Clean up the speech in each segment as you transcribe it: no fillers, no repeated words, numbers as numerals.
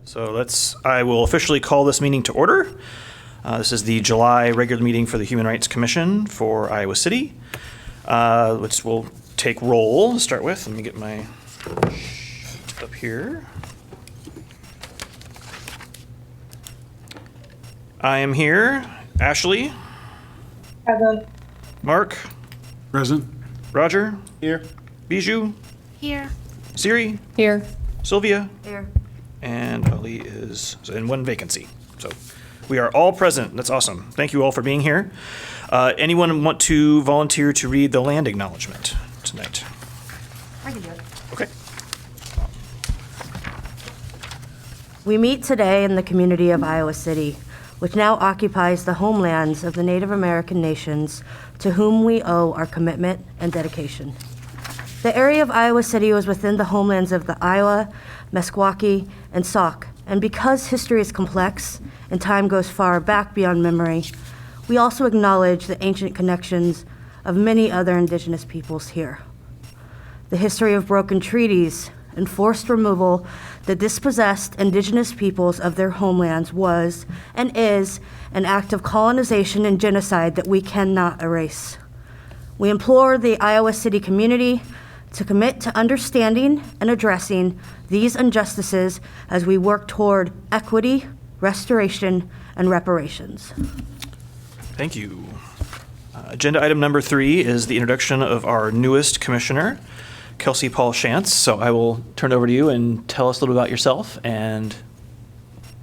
So I will officially call this meeting to order. This is the July regular meeting for the Human Rights Commission for Iowa City, which will take roll to start with. Let me get my sheet up here. I am here. Ashley. Present. Mark. Present. Roger. Here. Bijou. Here. Siri. Here. Sylvia. Here. And Ali is in one vacancy. So we are all present. That's awesome. Thank you all for being here. Anyone want to volunteer to read the land acknowledgement tonight? I can do it. Okay. We meet today in the community of Iowa City, which now occupies the homelands of the Native American nations to whom we owe our commitment and dedication. The area of Iowa City was within the homelands of the Iowa, Meskwaki, and Sauk, and because history is complex and time goes far back beyond memory, we also acknowledge the ancient connections of many other indigenous peoples here. The history of broken treaties and forced removal that dispossessed indigenous peoples of their homelands was and is an act of colonization and genocide that we cannot erase. We implore the Iowa City community to commit to understanding and addressing these injustices as we work toward equity, restoration, and reparations. Thank you. Agenda item number 3 is the introduction of our newest commissioner, Kelsey Paul Shantz. So I will turn it over to you and tell us a little about yourself and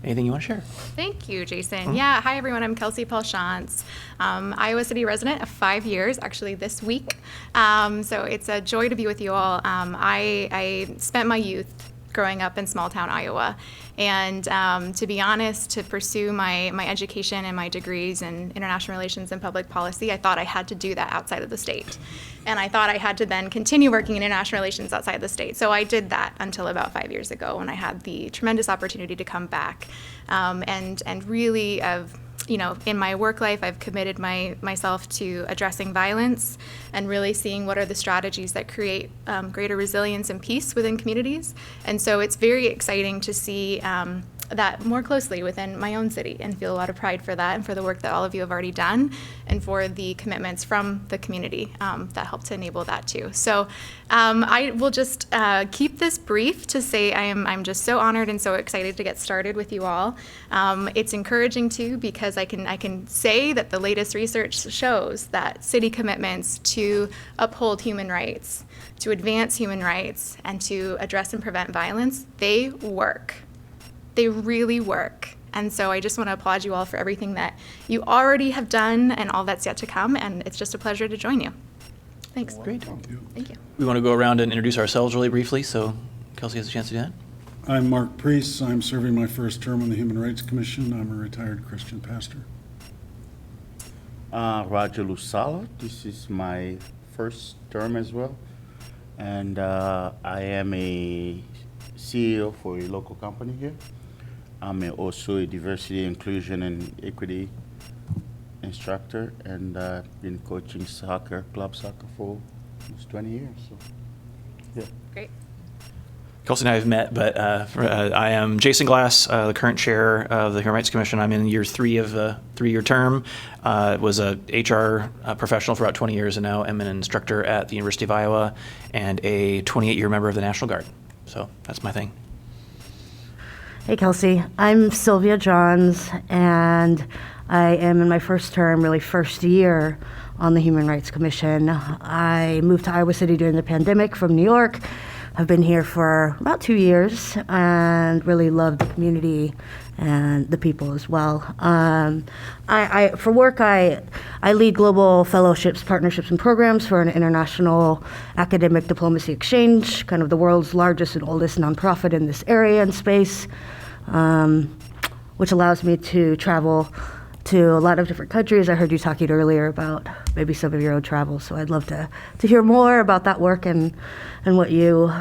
anything you want to share. Thank you, Jason. Yeah, hi everyone. I'm Kelsey Paul Shantz, Iowa City resident of 5 years, actually this week. So it's a joy to be with you all. I spent my youth growing up in small town Iowa. And to be honest, to pursue my education and my degrees in international relations and public policy, I thought I had to do that outside of the state. And I thought I had to then continue working in international relations outside the state. So I did that until about 5 years ago when I had the tremendous opportunity to come back. And really, in my work life, I've committed myself to addressing violence and really seeing what are the strategies that create greater resilience and peace within communities. And so it's very exciting to see that more closely within my own city and feel a lot of pride for that and for the work that all of you have already done and for the commitments from the community that help to enable that too. So I will just keep this brief to say I'm just so honored and so excited to get started with you all. It's encouraging too because I can say that the latest research shows that city commitments to uphold human rights, to advance human rights, and to address and prevent violence, they work. They really work. And so I just want to applaud you all for everything that you already have done and all that's yet to come. And it's just a pleasure to join you. Thanks. Great. Thank you. We want to go around and introduce ourselves really briefly, so Kelsey has a chance to do that. I'm Mark Priest. I'm serving my first term on the Human Rights Commission. I'm a retired Christian pastor. Roger Lusala. This is my first term as well. And I am a CEO for a local company here. I'm also a diversity, inclusion, and equity instructor, and been coaching club soccer for almost 20 years. So, yeah. Great. Kelsey and I have met, but I am Jason Glass, the current chair of the Human Rights Commission. I'm in year 3 of a 3-year term. Was a HR professional for about 20 years, and now am an instructor at the University of Iowa and a 28-year member of the National Guard. So that's my thing. Hey, Kelsey. I'm Sylvia Johns, and I am in my first term, really first year on the Human Rights Commission. I moved to Iowa City during the pandemic from New York. I've been here for about 2 years and really love the community and the people as well. For work, I lead global fellowships, partnerships, and programs for an international academic diplomacy exchange, kind of the world's largest and oldest nonprofit in this area and space, which allows me to travel to a lot of different countries. I heard you talking earlier about maybe some of your own travel, so I'd love to hear more about that work and what you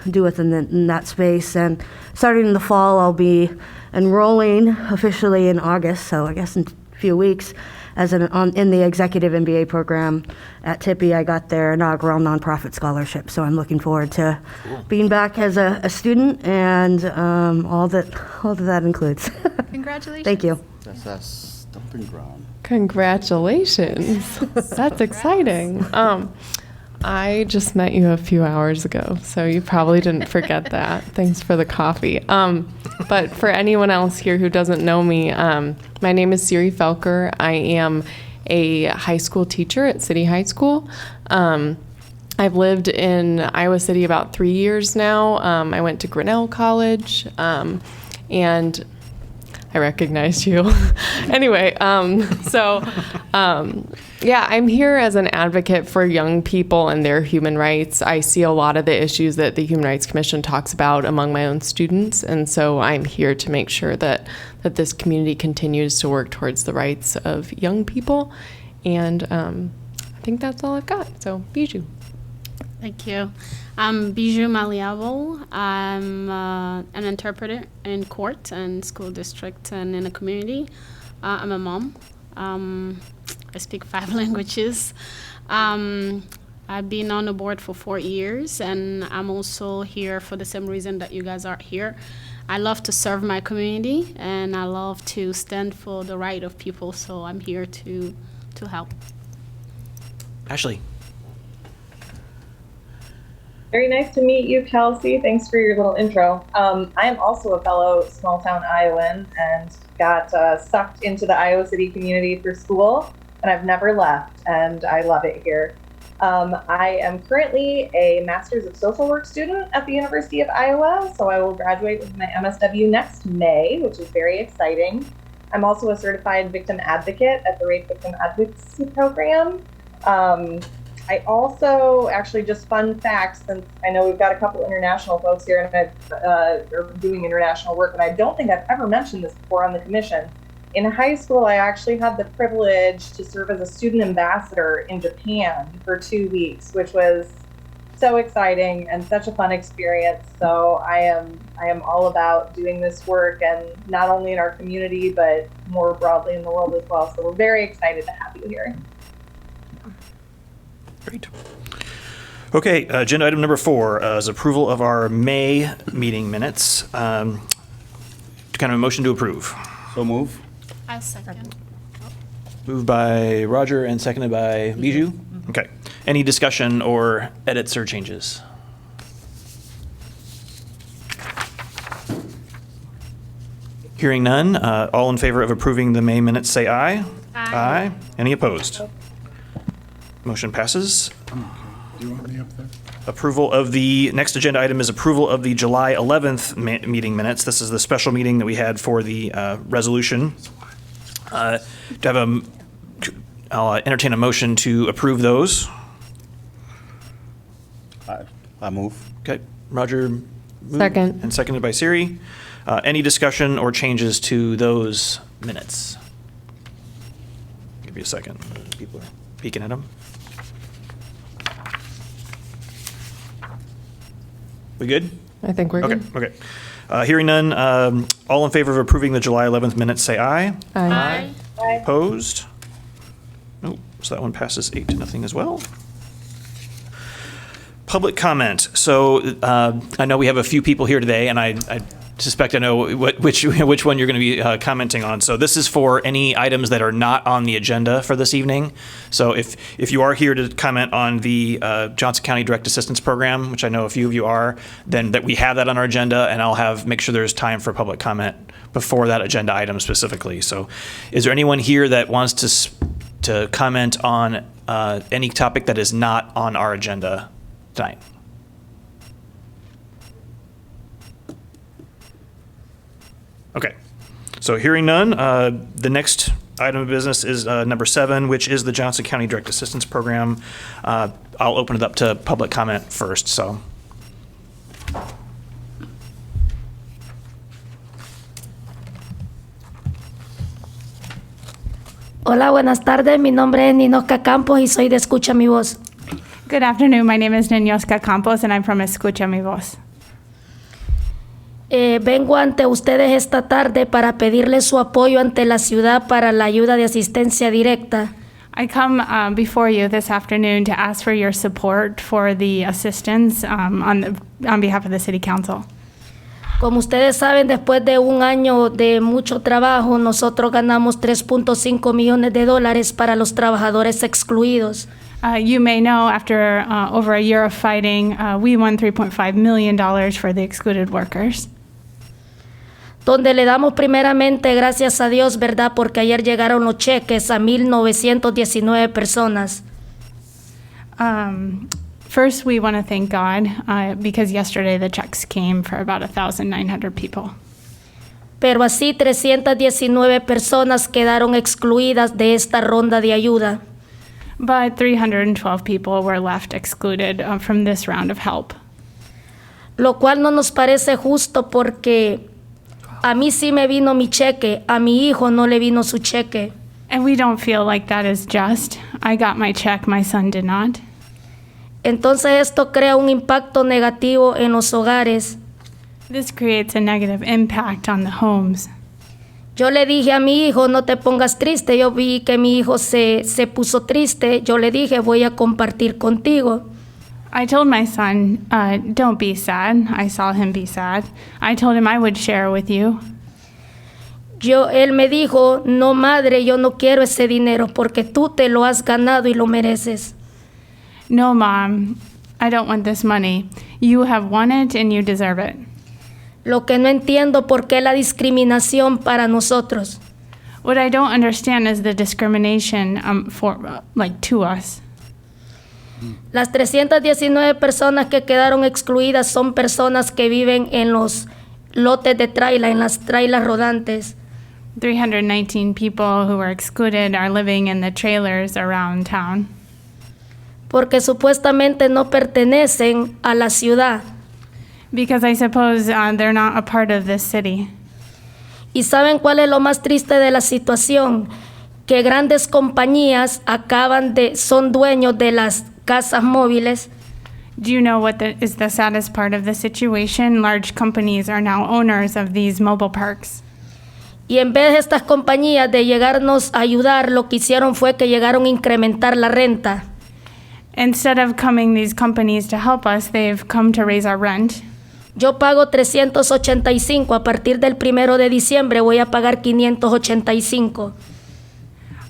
do within that space. And starting in the fall, I'll be enrolling officially in August, so I guess in a few weeks, in the executive MBA program at Tippy. I got their inaugural nonprofit scholarship, so I'm looking forward to being back as a student and all that includes. Congratulations. Thank you. That's a stomping ground. Congratulations. That's exciting. I just met you a few hours ago, so you probably didn't forget that. Thanks for the coffee. But for anyone else here who doesn't know me, my name is Siri Felker. I am a high school teacher at City High School. I've lived in Iowa City about 3 years now. I went to Grinnell College, and I recognized you. Anyway, yeah, I'm here as an advocate for young people and their human rights. I see a lot of the issues that the Human Rights Commission talks about among my own students, and so I'm here to make sure that this community continues to work towards the rights of young people, and I think that's all I've got. So, Bijou. Thank you. I'm Bijou Maliabo. I'm an interpreter in court and school district and in the community. I'm a mom. I speak 5 languages. I've been on the board for 4 years, and I'm also here for the same reason that you guys are here. I love to serve my community, and I love to stand for the right of people, so I'm here to help. Ashley. Very nice to meet you, Kelsey. Thanks for your little intro. I am also a fellow small town Iowan and got sucked into the Iowa City community for school, and I've never left, and I love it here. I am currently a Master's of Social Work student at the University of Iowa, so I will graduate with my MSW next May, which is very exciting. I'm also a certified victim advocate at the Rape Victim Advocacy Program. I also, actually, just fun facts, since I know we've got a couple international folks here and are doing international work, and I don't think I've ever mentioned this before on the commission. In high school, I actually had the privilege to serve as a student ambassador in Japan for 2 weeks, which was so exciting and such a fun experience. So I am all about doing this work, and not only in our community, but more broadly in the world as well. So we're very excited to have you here. Great. Okay, agenda item number 4 is approval of our May meeting minutes. Kind of a motion to approve. So move. I'll second. Moved by Roger and seconded by Bijou. Okay. Any discussion or edits or changes? Hearing none, all in favor of approving the May minutes say aye. Aye. Any opposed? Motion passes. Do you want me up there? Approval of the next agenda item is approval of the July 11th meeting minutes. This is the special meeting that we had for the resolution. I'll entertain a motion to approve those. I move. Okay, Roger. moved Second. And seconded by Siri. Any discussion or changes to those minutes? Give you a second. People are peeking at them. We good? I think we're Okay, good. okay. Hearing none, all in favor of approving the July 11th minutes, say aye. Aye. Bye. Opposed? Nope, so that one passes 8-0 as well. Public comment. So I know we have a few people here today, and I suspect I know which one you're going to be commenting on. So this is for any items that are not on the agenda for this evening. So if you are here to comment on the Johnson County Direct Assistance Program, which I know a few of you are, then that we have that on our agenda, and I'll make sure there's time for public comment before that agenda item specifically. So is there anyone here that wants to comment on any topic that is not on our agenda tonight? Okay, so hearing none, the next item of business is number 7, which is the Johnson County Direct Assistance Program. I'll open it up to public comment first, so. Hola, buenas tardes. Mi nombre es Ninoska Campos y soy de Escucha Mi Voz. Good afternoon. My name is Ninyoska Campos, and I'm from Escucha Mi Voz. Vengo ante ustedes esta tarde para pedirles su apoyo ante la ciudad para la ayuda de asistencia directa. I come before you this afternoon to ask for your support for the assistance on behalf of the City Council. Como ustedes saben, después de un año de mucho trabajo, nosotros ganamos $3.5 millones para los trabajadores excluidos. You may know, after over a year of fighting, we won $3.5 million for the excluded workers. Donde le damos primeramente gracias a Dios, ¿verdad? Porque ayer llegaron los cheques a 1,919 personas. First, we want to thank God because yesterday the checks came for about 1,900 people. Pero así 319 personas quedaron excluidas de esta ronda de ayuda. But 312 people were left excluded from this round of help. Lo cual no nos parece justo porque a mí sí me vino mi cheque, a mi hijo no le vino su cheque. And we don't feel like that is just. I got my check, my son did not. Entonces esto crea un impacto negativo en los hogares. This creates a negative impact on the homes. Yo le dije a mi hijo, no te pongas triste. Yo vi que mi hijo se puso triste. Yo le dije, voy a compartir contigo. I told my son, don't be sad. I saw him be sad. I told him I would share with you. Él me dijo, no madre, yo no quiero ese dinero porque tú te lo has ganado y lo mereces. No, Mom, I don't want this money. You have won it and you deserve it. Lo que no entiendo por qué la discriminación para nosotros. What I don't understand is the discrimination to us. Las 319 personas que quedaron excluidas son personas que viven en los lotes de traila, en las trailas rodantes. 319 people who were excluded are living in the trailers around town. Porque supuestamente no pertenecen a la ciudad. Because I suppose they're not a part of this city. ¿Y saben cuál es lo más triste de la situación? Que grandes compañías son dueños de las casas móviles. Do you know what is the saddest part of the situation? Large companies are now owners of these mobile parks. Y en vez de estas compañías de llegarnos a ayudar, lo que hicieron fue que llegaron a incrementar la renta. Instead of coming these companies to help us, they've come to raise our rent. Yo pago 385, a partir del 1 de diciembre voy a pagar 585.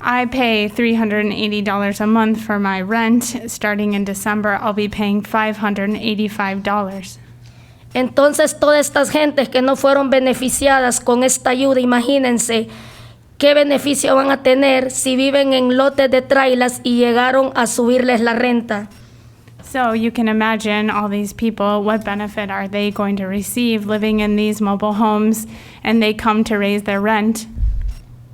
I pay $380 a month for my rent. Starting in December, I'll be paying $585. Entonces, todas estas gentes que no fueron beneficiadas con esta ayuda, imagínense qué beneficio van a tener si viven en lotes de trailas y llegaron a subirles la renta. So you can imagine all these people, what benefit are they going to receive living in these mobile homes and they come to raise their rent?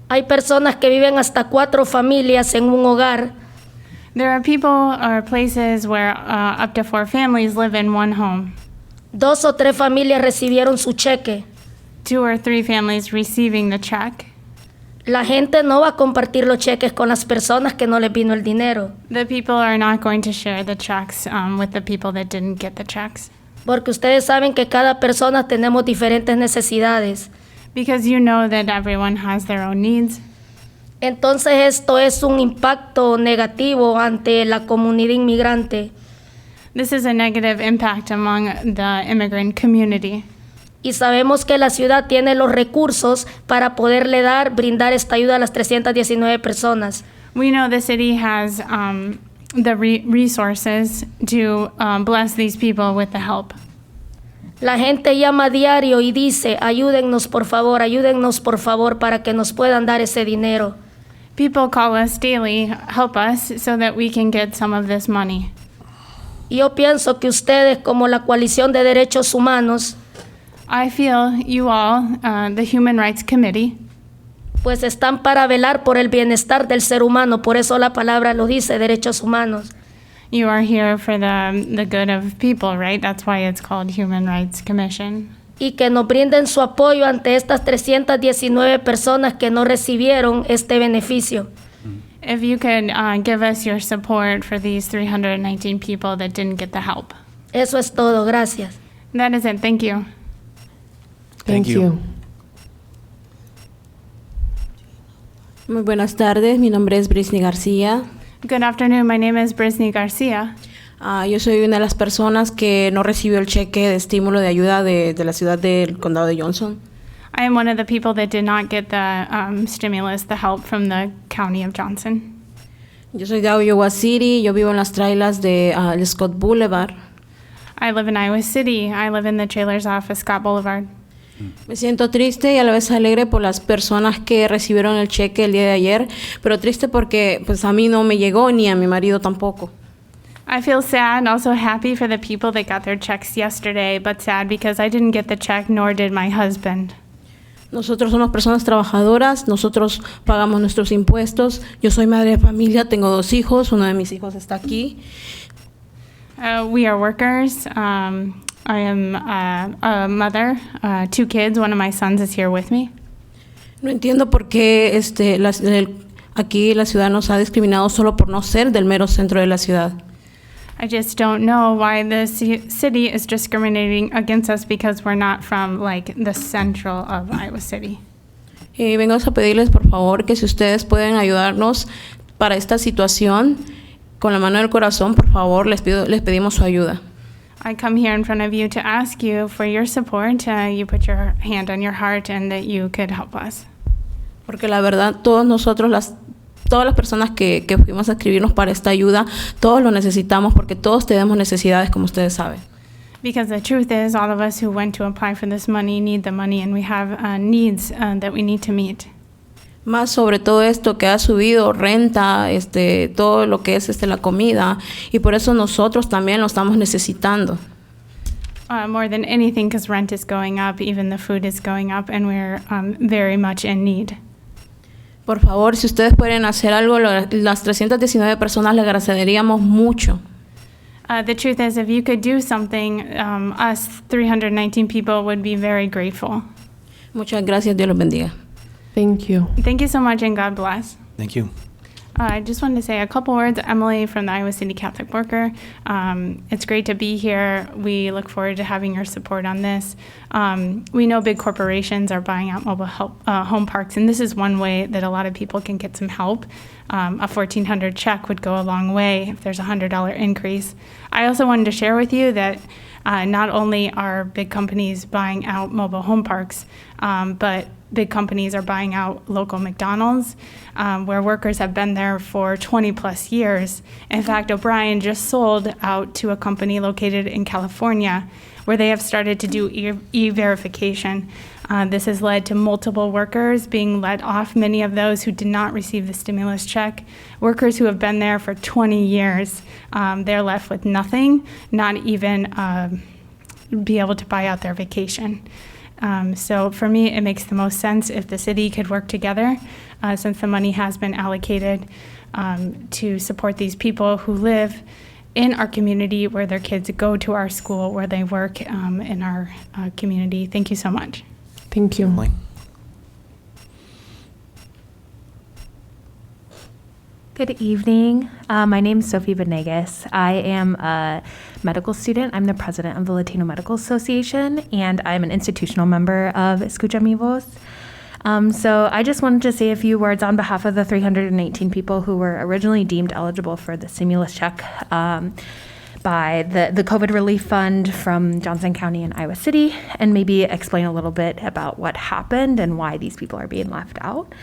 Hay personas que viven hasta 4 familias en un hogar. There are people or places where up to 4 families live in one home. 2 o 3 familias recibieron su cheque. 2 or 3 families receiving the check. La gente no va a compartir los cheques con las personas que no les vino el dinero. The people are not going to share the checks with the people that didn't get the checks. Porque ustedes saben que cada persona tenemos diferentes necesidades. Because you know that everyone has their own needs. Entonces esto es un impacto negativo ante la comunidad inmigrante. This is a negative impact among the immigrant community. Y sabemos que la ciudad tiene los recursos para poderle brindar esta ayuda a las 319 personas. We know the city has the resources to bless these people with the help. La gente llama a diario y dice, ayúdennos por favor, para que nos puedan dar ese dinero. People call us daily, help us so that we can get some of this money. Y yo pienso que ustedes, como la Coalición de Derechos Humanos, I feel you all, the Human Rights Committee, pues están para velar por el bienestar del ser humano. Por eso la palabra lo dice, derechos humanos. you are here for the good of people, right? That's why it's called Human Rights Commission. Y que nos brinden su apoyo ante estas 319 personas que no recibieron este beneficio. If you could give us your support for these 319 people that didn't get the help. Eso es todo, gracias. That is it. Thank you. Thank you. Muy buenas tardes, mi nombre es Brisny García. Good afternoon. My name is Brisny Garcia. Yo soy una de las personas que no recibió el cheque de estímulo de ayuda de la ciudad del condado de Johnson. I am one of the people that did not get the stimulus, the help from the county of Johnson. Yo soy de Iowa City, yo vivo en las trailas de el Scott Boulevard. I live in Iowa City. I live in the trailers off of Scott Boulevard. Me siento triste y a la vez alegre por las personas que recibieron el cheque el día de ayer, pero triste porque pues a mí no me llegó ni a mi marido tampoco. I feel sad and also happy for the people that got their checks yesterday, but sad because I didn't get the check, nor did my husband. Nosotros somos personas trabajadoras, nosotros pagamos nuestros impuestos. Yo soy madre de familia, tengo 2 hijos, uno de mis hijos está aquí. We are workers. I am a mother, 2 kids. One of my sons is here with me. No entiendo por qué aquí la ciudad nos ha discriminado solo por no ser del mero centro de la ciudad. I just don't know why the city is discriminating against us because we're not from like the central of Iowa City. Y vengo a pedirles por favor que si ustedes pueden ayudarnos para esta situación, con la mano del corazón, por favor, les pedimos su ayuda. I come here in front of you to ask you for your support. You put your hand on your heart and that you could help us. Porque la verdad, todos nosotros, todas las personas que fuimos a escribirnos para esta ayuda, todos lo necesitamos porque todos tenemos necesidades, como ustedes saben. Because the truth is, all of us who went to apply for this money need the money, and we have needs that we need to meet. Más sobre todo esto que ha subido renta, todo lo que es la comida, y por eso nosotros también lo estamos necesitando. More than anything, because rent is going up, even the food is going up, and we're very much in need. Por favor, si ustedes pueden hacer algo, las 319 personas le agradeceríamos mucho. The truth is, if you could do something, us 319 people would be very grateful. Muchas gracias, Dios los bendiga. Thank you. Thank you so much, and God bless. Thank you. I just wanted to say a couple words. Emily from the Iowa City Catholic Worker. It's great to be here. We look forward to having your support on this. We know big corporations are buying out mobile home parks, and this is one way that a lot of people can get some help. A $1,400 check would go a long way if there's a $100 increase. I also wanted to share with you that not only are big companies buying out mobile home parks, but big companies are buying out local McDonald's, where workers have been there for 20 plus years. In fact, O'Brien just sold out to a company located in California where they have started to do e-verification. This has led to multiple workers being let off, many of those who did not receive the stimulus check. Workers who have been there for 20 years, they're left with nothing, not even be able to buy out their vacation. So for me, it makes the most sense if the city could work together, since the money has been allocated to support these people who live in our community, where their kids go to our school, where they work in our community. Thank you so much. Thank you. Emily? Good evening. My name is Sophie Venegas. I am a medical student. I'm the president of the Latino Medical Association, and I'm an institutional member of Escucha Mi Voz. So I just wanted to say a few words on behalf of the 318 people who were originally deemed eligible for the stimulus check by the COVID Relief Fund from Johnson County and Iowa City, and maybe explain a little bit about what happened and why these people are being left out.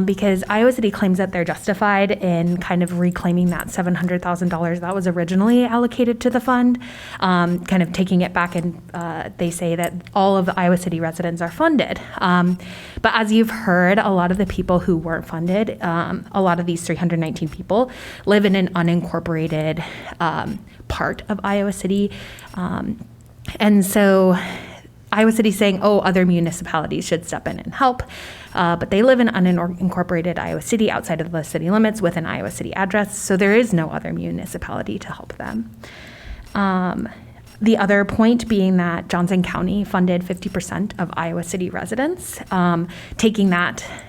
Because Iowa City claims that they're justified in kind of reclaiming that $700,000 that was originally allocated to the fund, kind of taking it back, and they say that all of the Iowa City residents are funded. But as you've heard, a lot of the people who weren't funded, a lot of these 319 people live in an unincorporated part of Iowa City. And so Iowa City saying, oh, other municipalities should step in and help. But they live in unincorporated Iowa City outside of the city limits with an Iowa City address, so there is no other municipality to help them. The other point being that Johnson County funded 50% of Iowa City residents, taking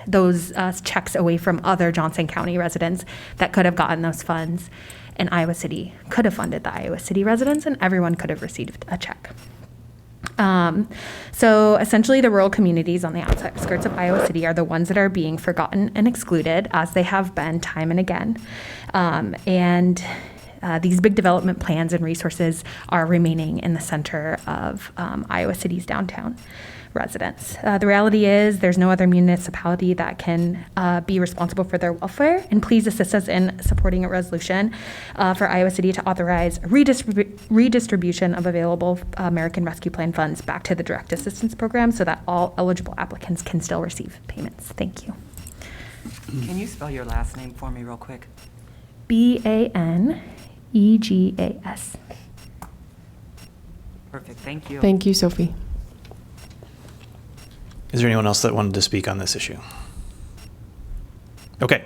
those checks away from other Johnson County residents that could have gotten those funds, and Iowa City could have funded the Iowa City residents, and everyone could have received a check. So essentially, the rural communities on the outskirts of Iowa City are the ones that are being forgotten and excluded, as they have been time and again. These big development plans and resources are remaining in the center of Iowa City's downtown residents. The reality is there's no other municipality that can be responsible for their welfare, and please assist us in supporting a resolution for Iowa City to authorize redistribution of available American Rescue Plan funds back to the Direct Assistance Program so that all eligible applicants can still receive payments. Thank you. Can you spell your last name for me real quick? Banegas. Perfect, thank you. Thank you, Sophie. Is there anyone else that wanted to speak on this issue? Okay.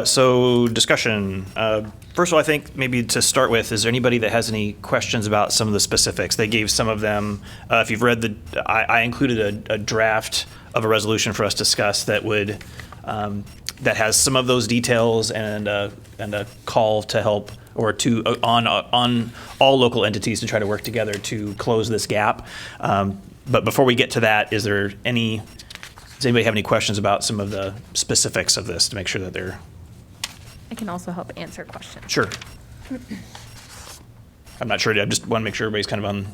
So discussion. First of all, I think maybe to start with, is there anybody that has any questions about some of the specifics? They gave some of them. If you've read I included a draft of a resolution for us to discuss that would that has some of those details and a call to help or to on all local entities to try to work together to close this gap. But before we get to that, does anybody have any questions about some of the specifics of this to make sure that they're... I can also help answer questions. Sure. I'm not sure. I just want to make sure everybody's kind of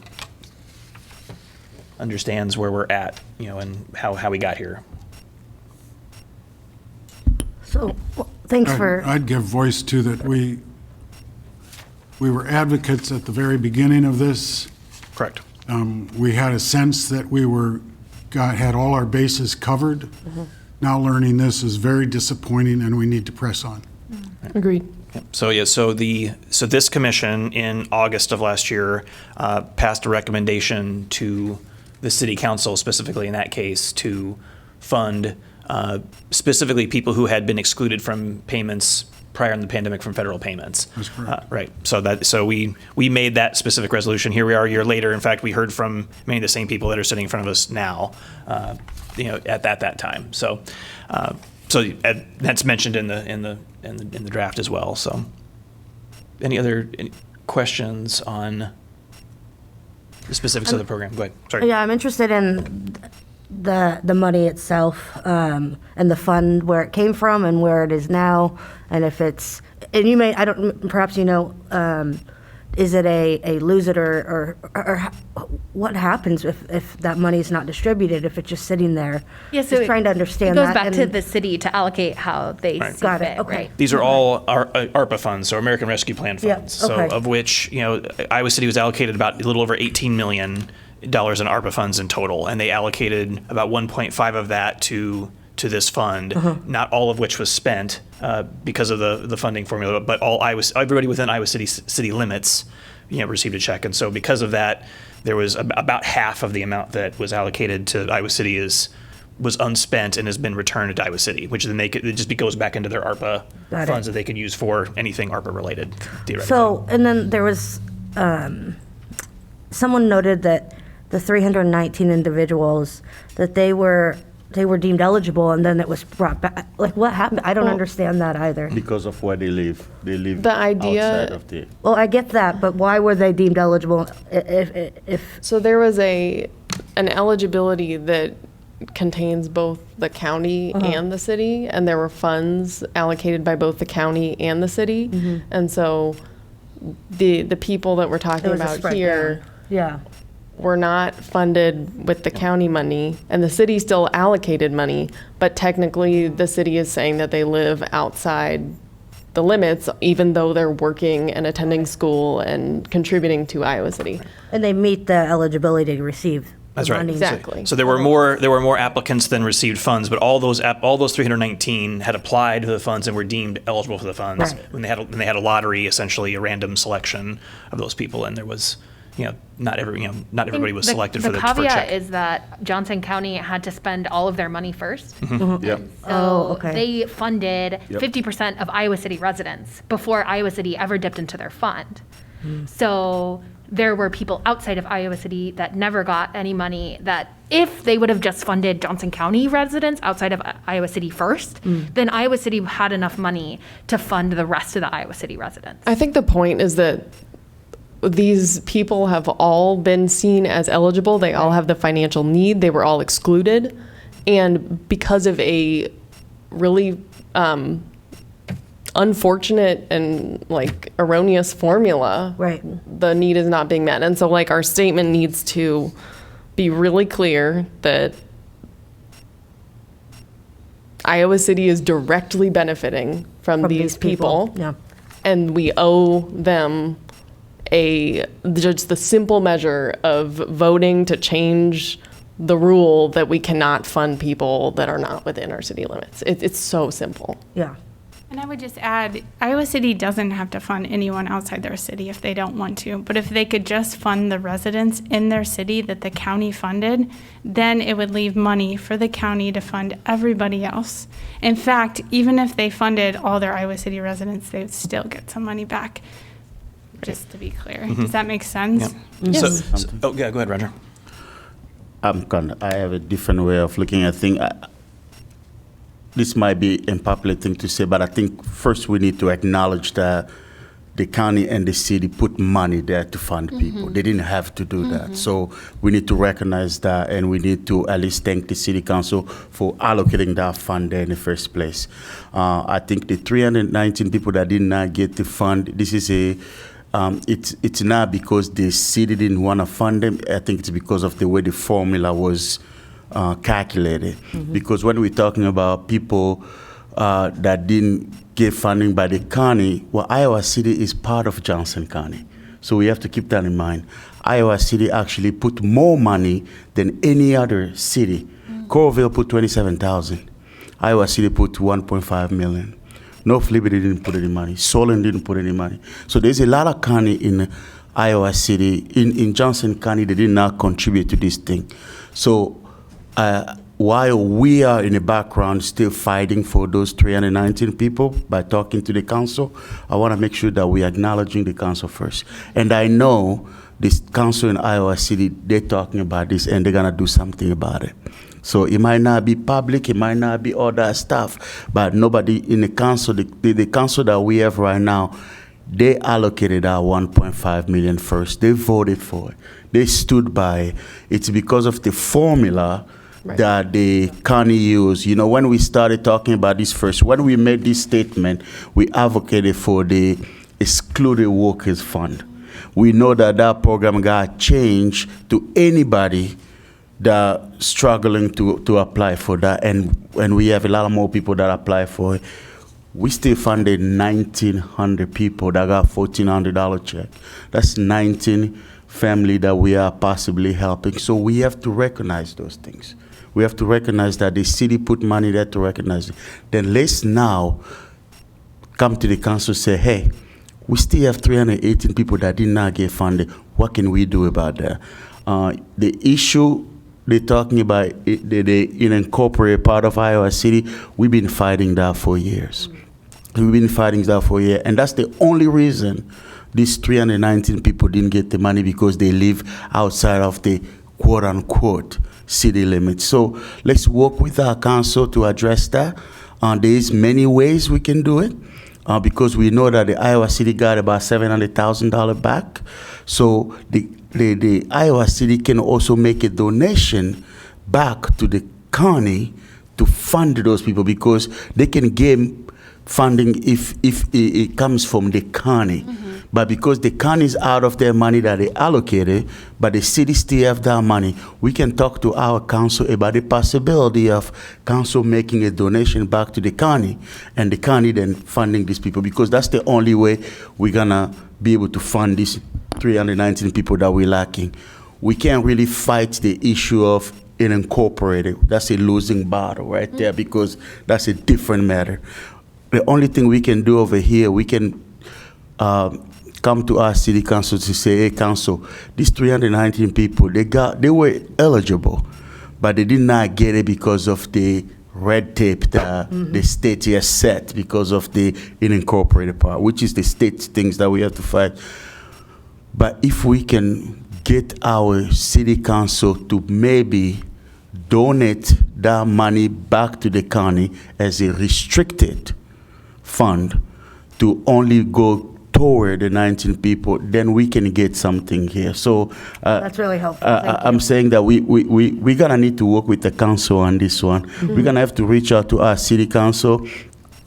understands where we're at, and how we got here. So, thanks for... I'd give voice to that we were advocates at the very beginning of this. Correct. We had a sense that we had all our bases covered. Mm-hmm. Now learning this is very disappointing, and we need to press on. Agreed. So this commission in August of last year passed a recommendation to the city council, specifically in that case, to fund specifically people who had been excluded from payments prior in the pandemic from federal payments. That's correct. Right. So we made that specific resolution. Here we are a year later. In fact, we heard from many of the same people that are sitting in front of us now, at that time. So that's mentioned in the draft as well. So any questions on the specifics of the program? Go ahead. Sorry. Yeah, I'm interested in the money itself, and the fund, where it came from and where it is now, and if it's, and you may, perhaps is it a lose it or what happens if that money is not distributed, if it's just sitting there? Yeah, so just trying to understand it goes that. back to the city to allocate how they see Got fit, it, okay. right? These are all ARPA funds, so American Rescue Plan funds. Yeah, okay. So of which, Iowa City was allocated about a little over $18 million in ARPA funds in total, and they allocated about 1.5 of that to this fund, not all of which was spent because of the funding formula, but everybody within Iowa city limits, received a check. And so because of that, there was about half of the amount that was allocated to Iowa City was unspent and has been returned to Iowa City, which then it just goes back into their ARPA funds that they could use for anything ARPA related, theoretically. So, and then there was, someone noted that the 319 individuals, that they were deemed eligible, and then it was brought back. Like, what happened? I don't understand that either. Because of where they live. They live The idea- outside of the... Well, I get that, but why were they deemed eligible if So there was an eligibility that contains both the county and the city, and there were funds allocated by both the county and the city. And so the people that we're talking It was a about spread here down. Yeah. were not funded with the county money, and the city still allocated money, but technically the city is saying that they live outside the limits, even though they're working and attending school and contributing to Iowa City. And they meet the eligibility to receive That's the right. money. Exactly. So there were more applicants than received funds, but all those 319 had applied to the funds and were deemed eligible for the funds. Right. When they had a lottery, essentially a random selection of those people, and there was, not everybody was selected for the check. The caveat is that Johnson County had to spend all of their money first. Yep. Oh, okay. They funded Yep. 50% of Iowa City residents before Iowa City ever dipped into their fund. So there were people outside of Iowa City that never got any money, that if they would have just funded Johnson County residents outside of Iowa City first, then Iowa City had enough money to fund the rest of the Iowa City residents. I think the point is that these people have all been seen as eligible. They all have the financial need. They were all excluded. And because of a really unfortunate and like erroneous formula, Right. the need is not being met. And so like our statement needs to be really clear that Iowa City is directly benefiting from these people. Yeah. And we owe them just the simple measure of voting to change the rule that we cannot fund people that are not within our city limits. It's so simple. Yeah. And I would just add, Iowa City doesn't have to fund anyone outside their city if they don't want to. But if they could just fund the residents in their city that the county funded, then it would leave money for the county to fund everybody else. In fact, even if they funded all their Iowa City residents, they would still get some money back. Just to be clear. Does that make sense? Yes. Go ahead, Roger. I have a different way of looking at things. This might be an unpopular thing to say, but I think first we need to acknowledge that the county and the city put money there to fund people. They didn't have to do that. So we need to recognize that, and we need to at least thank the city council for allocating that fund there in the first place. I think the 319 people that did not get the fund, this is it's not because the city didn't want to fund them. I think it's because of the way the formula was calculated. Because when we're talking about people that didn't get funding by the county, well, Iowa City is part of Johnson County. So we have to keep that in mind. Iowa City actually put more money than any other city. Coralville put 27,000. Iowa City put 1.5 million. North Liberty didn't put any money. Solon didn't put any money. So there's a lot of county in Iowa City. In Johnson County, they did not contribute to this thing. So while we are in the background still fighting for those 319 people by talking to the council, I want to make sure that we're acknowledging the council first. And I know this council in Iowa City, they're talking about this and they're going to do something about it. So it might not be public, it might not be all that stuff, but nobody in the council, the council that we have right now, they allocated our 1.5 million first. They voted for it. They stood by it. It's because of the formula that the county used. You know, when we started talking about this first, when we made this statement, we advocated for the excluded workers fund. We know that that program got changed to anybody that struggling to apply for that, and we have a lot of more people that apply for it. We still funded 1,900 people that got $1,400 check. That's 19 family that we are possibly helping. So we have to recognize those things. We have to recognize that the city put money there to recognize it. Then let's now come to the council and say, hey, we still have 318 people that did not get funded. What can we do about that? The issue they're talking about, the unincorporated part of Iowa City, we've been fighting that for years. We've been fighting that for years. And that's the only reason these 319 people didn't get the money, because they live outside of the quote-unquote city limits. So let's work with our council to address that. There's many ways we can do it, because we know that the Iowa City got about $700,000 back. So the Iowa City can also make a donation back to the county to fund those people, because they can give funding if it comes from the county. But because the county is out of their money that they allocated, but the city still have that money, we can talk to our council about the possibility of council making a donation back to the county, and the county then funding these people, because that's the only way we're gonna be able to fund these 319 people that we're lacking. We can't really fight the issue of unincorporated. That's a losing battle right there, because that's a different matter. The only thing we can do over here, we can come to our city council to say, hey, council, these 319 people, they were eligible, but they did not get it because of the red tape that the state has set because of the unincorporated part, which is the state things that we have to fight. But if we can get our city council to maybe donate that money back to the county as a restricted fund to only go toward the 19 people, then we can get something here. So That's really helpful. Thank I'm you. saying that we're gonna need to work with the council on this one. We're gonna have to reach out to our city council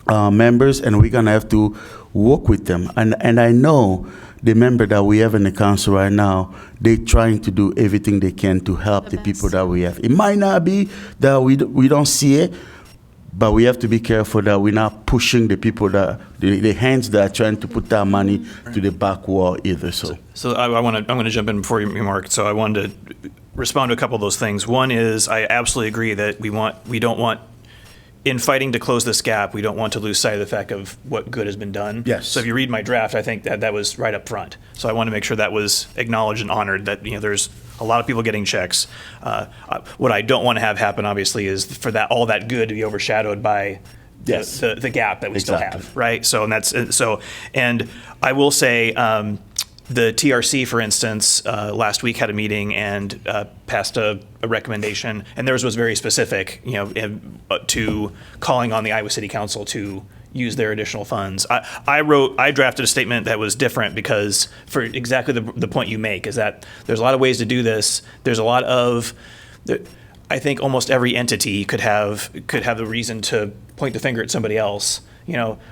members, and we're gonna have to work with them. And I know the member that we have in the council right now, they're trying to do everything they can to help the people that we have. It might not be that we don't see it, but we have to be careful that we're not pushing the people that the hands that are trying to put that money to the back wall either. So I'm going to jump in before you, Mark. So I wanted to respond to a couple of those things. One is I absolutely agree that we don't want, in fighting to close this gap, we don't want to lose sight of the fact of what good has been done. Yes. So if you read my draft, I think that was right up front. So I want to make sure that was acknowledged and honored, that there's a lot of people getting checks. What I don't want to have happen, obviously, is for all that good to be overshadowed by Yes. the gap that we still Exactly. have, right? So and I will say, the TRC, for instance, last week had a meeting and passed a recommendation, and theirs was very specific, to calling on the Iowa City Council to use their additional funds. I drafted a statement that was different because, for exactly the point you make, is that there's a lot of ways to do this. There's a lot of, I think almost every entity could have the reason to point the finger at somebody else.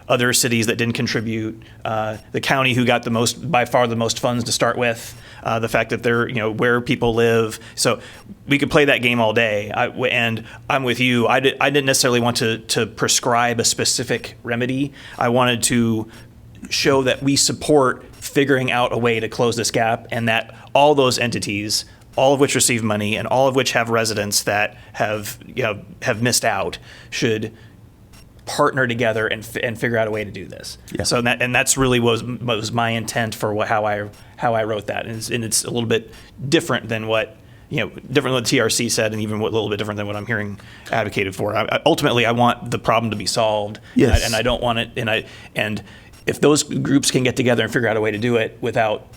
Other cities that didn't contribute, the county who got by far the most funds to start with, the fact that they're, where people live. So we could play that game all day. And I'm with you. I didn't necessarily want to prescribe a specific remedy. I wanted to show that we support figuring out a way to close this gap, and that all those entities, all of which receive money and all of which have residents that have missed out, should partner together and figure out a way to do this. Yeah. So that's really was my intent for how I wrote that, and it's a little bit different than what TRC said, and even a little bit different than what I'm hearing advocated for. Ultimately, I want the problem to be solved. Yes. And I don't want it. And if those groups can get together and figure out a way to do it without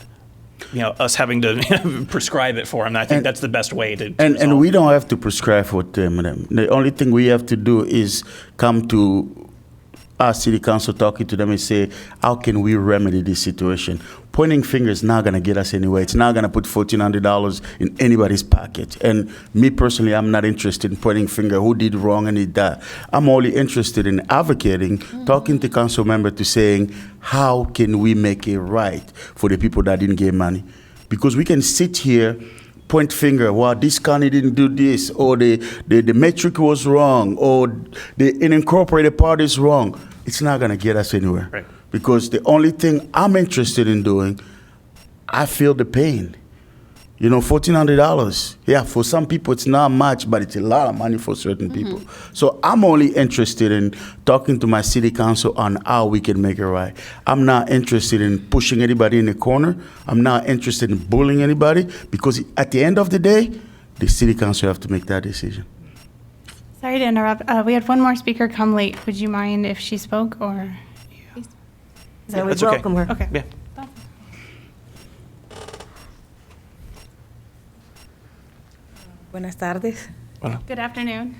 us having to prescribe it for them, I think that's the best way to And resolve. we don't have to prescribe for them. The only thing we have to do is come to our city council, talking to them and say, how can we remedy this situation? Pointing fingers is not going to get us anywhere. It's not going to put $1,400 in anybody's pocket. And me personally, I'm not interested in pointing finger who did wrong and did that. I'm only interested in advocating, talking to council member to saying, how can we make it right for the people that didn't get money? Because we can sit here, point finger, well, this county didn't do this, or the metric was wrong, or the unincorporated part is wrong. It's not going to get us anywhere. Right. Because the only thing I'm interested in doing, I feel the pain. $1,400. Yeah, for some people it's not much, but it's a lot of money for certain people. So I'm only interested in talking to my city council on how we can make it right. I'm not interested in pushing anybody in the corner. I'm not interested in bullying anybody, because at the end of the day, the city council have to make that decision. Sorry to interrupt. We had one more speaker come late. Would you mind if she spoke, or? So we that's okay. welcome her. Okay. Yeah. Buenas tardes. Good afternoon.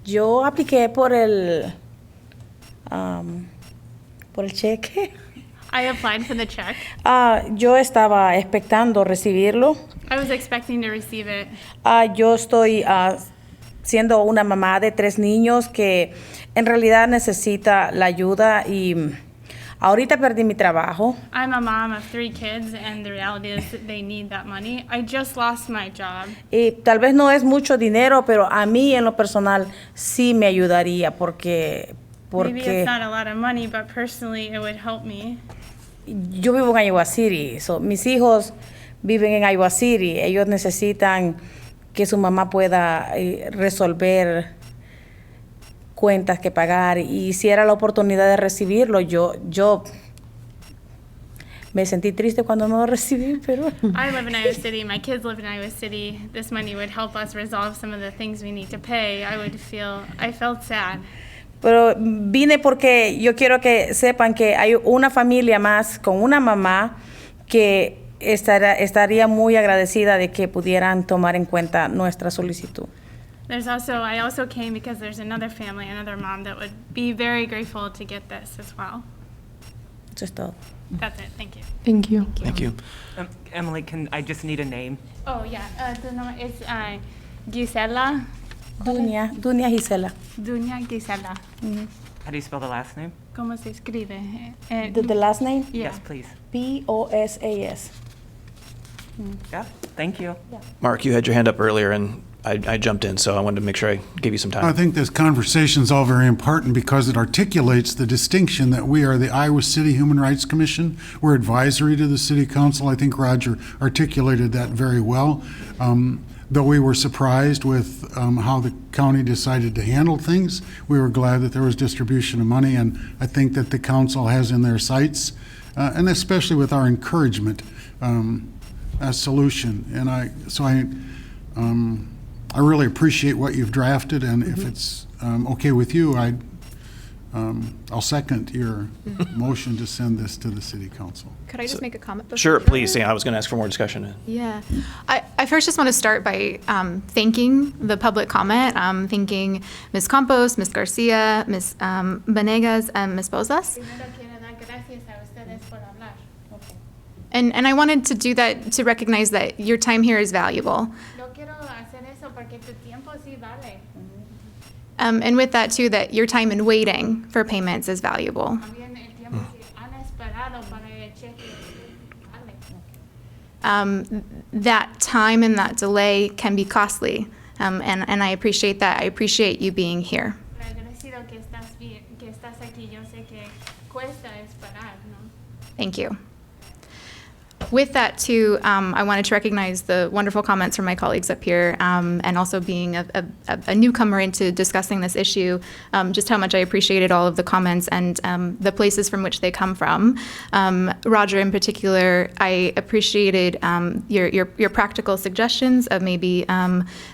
Yo apliqué por el cheque. I applied for the check. Yo estaba expectando recibirlo. I was expecting to receive it. Yo estoy siendo una mamá de 3 niños que en realidad necesita la ayuda, y ahorita perdí mi trabajo. I'm a mom of 3 kids, and the reality is that they need that money. I just lost my job. Y tal vez no es mucho dinero, pero a mí en lo personal sí me ayudaría, porque Maybe it's not a lot of money, but personally it would help me. yo vivo en Iowa City. Mis hijos viven en Iowa City. Ellos necesitan que su mamá pueda resolver cuentas que pagar, y si era la oportunidad de recibirlo, yo me sentí triste cuando no lo recibí, pero I live in Iowa City. My kids live in Iowa City. This money would help us resolve some of the things we need to pay. I felt sad. pero vine porque yo quiero que sepan que hay una familia más con una mamá que estaría muy agradecida de que pudieran tomar en cuenta nuestra solicitud. I also came because there's another family, another mom that would be very grateful to get this as well. Eso es todo. That's it. Thank you. Thank you. Thank you. Emily, I just need a name? Oh, yeah. The name is Gisela. Dunia Gisela. Dunia Gisela. How do you spell the last name? ¿Cómo se escribe? The last name? Yeah. Yes, please. Posas. Yeah, thank you. Mark, you had your hand up earlier, and I jumped in, so I wanted to make sure I gave you some time. I think this conversation is all very important because it articulates the distinction that we are the Iowa City Human Rights Commission. We're advisory to the City Council. I think Roger articulated that very well. Though we were surprised with how the county decided to handle things, we were glad that there was distribution of money, and I think that the council has in their sights, and especially with our encouragement, a solution. And I really appreciate what you've drafted, and if it's okay with you, I'll second your motion to send this to the City Council. Could I just make a comment? before Sure, you do please. that? Yeah, I was going to ask for more discussion. Yeah. I first just want to start by thanking the public comment, thanking Ms. Campos, Ms. Garcia, Ms. Venegas, and Ms. Bozas. Primero quiero dar gracias a ustedes por hablar. And I wanted to do that to recognize that your time here is valuable. Yo quiero hacer eso porque tu tiempo sí vale. And with that, too, that your time in waiting for payments is valuable. También el tiempo que han esperado para el cheque vale. That time and that delay can be costly. And I appreciate that. I appreciate you being here. Agradecido que estás aquí. Yo sé que cuesta esperar, ¿no? Thank you. With that, too, I wanted to recognize the wonderful comments from my colleagues up here, and also being a newcomer into discussing this issue, just how much I appreciated all of the comments and the places from which they come from. Roger, in particular, I appreciated your practical suggestions of maybe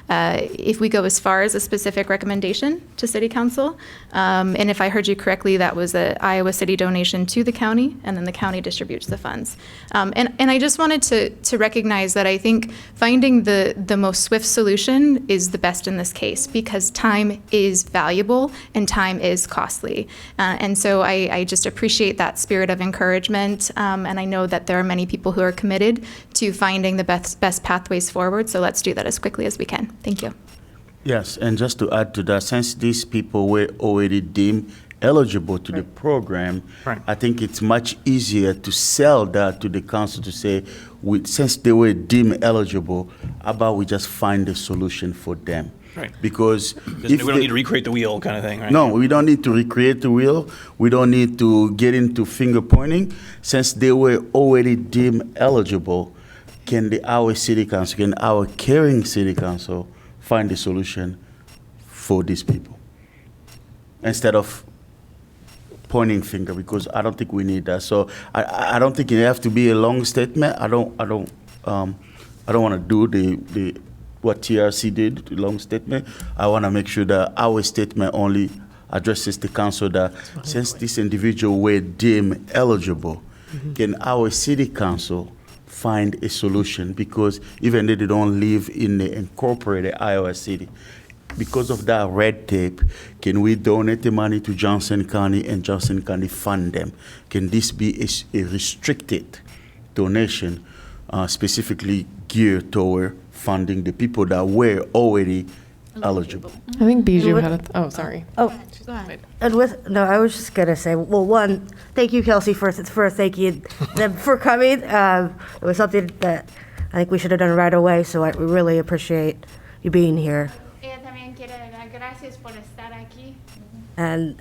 if we go as far as a specific recommendation to City Council. And if I heard you correctly, that was an Iowa City donation to the county, and then the county distributes the funds. And I just wanted to recognize that I think finding the most swift solution is the best in this case, because time is valuable and time is costly. And so I just appreciate that spirit of encouragement. And I know that there are many people who are committed to finding the best pathways forward. So let's do that as quickly as we can. Thank you. Yes, and just to add to that, since these people were already deemed eligible to the program, Right. I think it's much easier to sell that to the council to say, since they were deemed eligible, how about we just find a solution for them? Right. Because We don't need to recreate the wheel kind of thing, right? No, we don't need to recreate the wheel. We don't need to get into finger pointing. Since they were already deemed eligible, can our city council, can our caring city council find a solution for these people instead of pointing finger? Because I don't think we need that. So I don't think it have to be a long statement. I don't want to do the what TRC did, the long statement. I want to make sure that our statement only addresses the council that since this individual were deemed eligible, can our city council find a solution? Because even though they don't live in the incorporated Iowa City, because of that red tape, can we donate the money to Johnson County and Johnson County fund them? Can this be a restricted donation specifically geared toward funding the people that were already eligible? I think Bijou had a, sorry. Oh, Go ahead. and I was just gonna say, well, one, thank you, Kelsey, for thanking them for coming. It was something that I think we should have done right away, so we really appreciate you being here. Ella también quiere dar gracias por estar aquí. And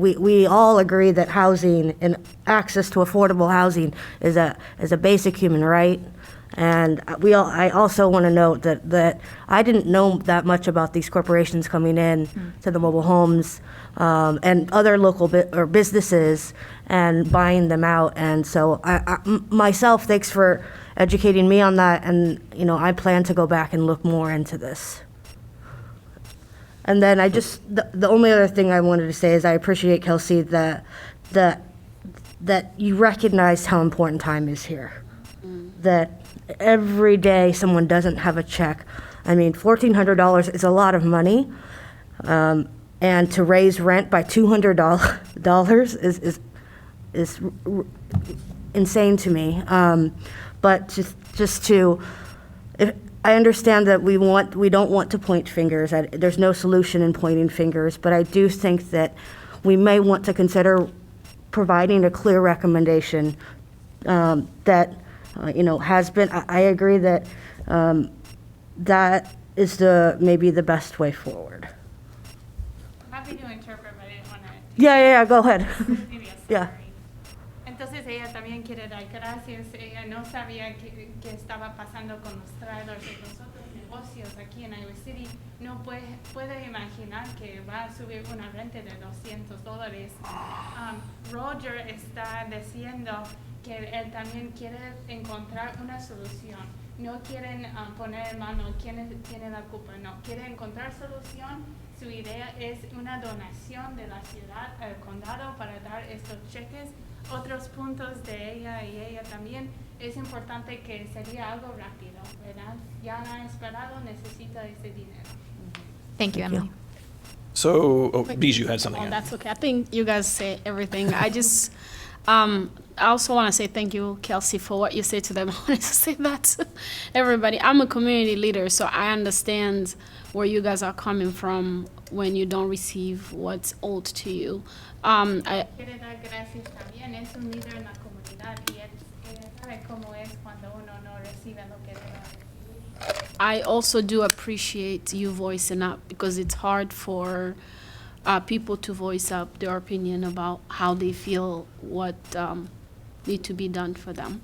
we all agree that housing and access to affordable housing is a basic human right. And I also want to note that I didn't know that much about these corporations coming in to the mobile homes and other local businesses and buying them out. And so myself, thanks for educating me on that. And I plan to go back and look more into this. And then the only other thing I wanted to say is I appreciate, Kelsey, that you recognized how important time is here. That every day someone doesn't have a check. I mean, $1,400 is a lot of money, and to raise rent by $200 is is insane to me. But just to, I understand that we don't want to point fingers. There's no solution in pointing fingers, but I do think that we may want to consider providing a clear recommendation that, has been, I agree that that is maybe the best way forward. Happy to interpret, but I didn't want to. Yeah, go ahead. Maybe a Yeah. summary. Entonces ella también quiere dar gracias. Ella no sabía qué estaba pasando con los trailers y los otros negocios aquí en Iowa City. No puede imaginar que va a subir una renta de $200. Roger está diciendo que él también quiere encontrar una solución. No quieren poner en mano quién tiene la culpa, no. Quiere encontrar solución. Su idea es una donación de la ciudad al condado para dar estos cheques. Otros puntos de ella y ella también, es importante que sería algo rápido, ¿verdad? Ya han esperado, necesita ese dinero. Thank you, Emily. So, Bijou had something. Oh, that's okay. I think you guys say everything. I just, I also want to say thank you, Kelsey, for what you say to them. I wanted to say that to everybody. I'm a community leader, so I understand where you guys are coming from when you don't receive what's owed to you. Quiere dar gracias también, es un líder en la comunidad y él sabe cómo es cuando uno no recibe lo que debe recibir. I also do appreciate you voicing up because it's hard for people to voice up their opinion about how they feel, what need to be done for them.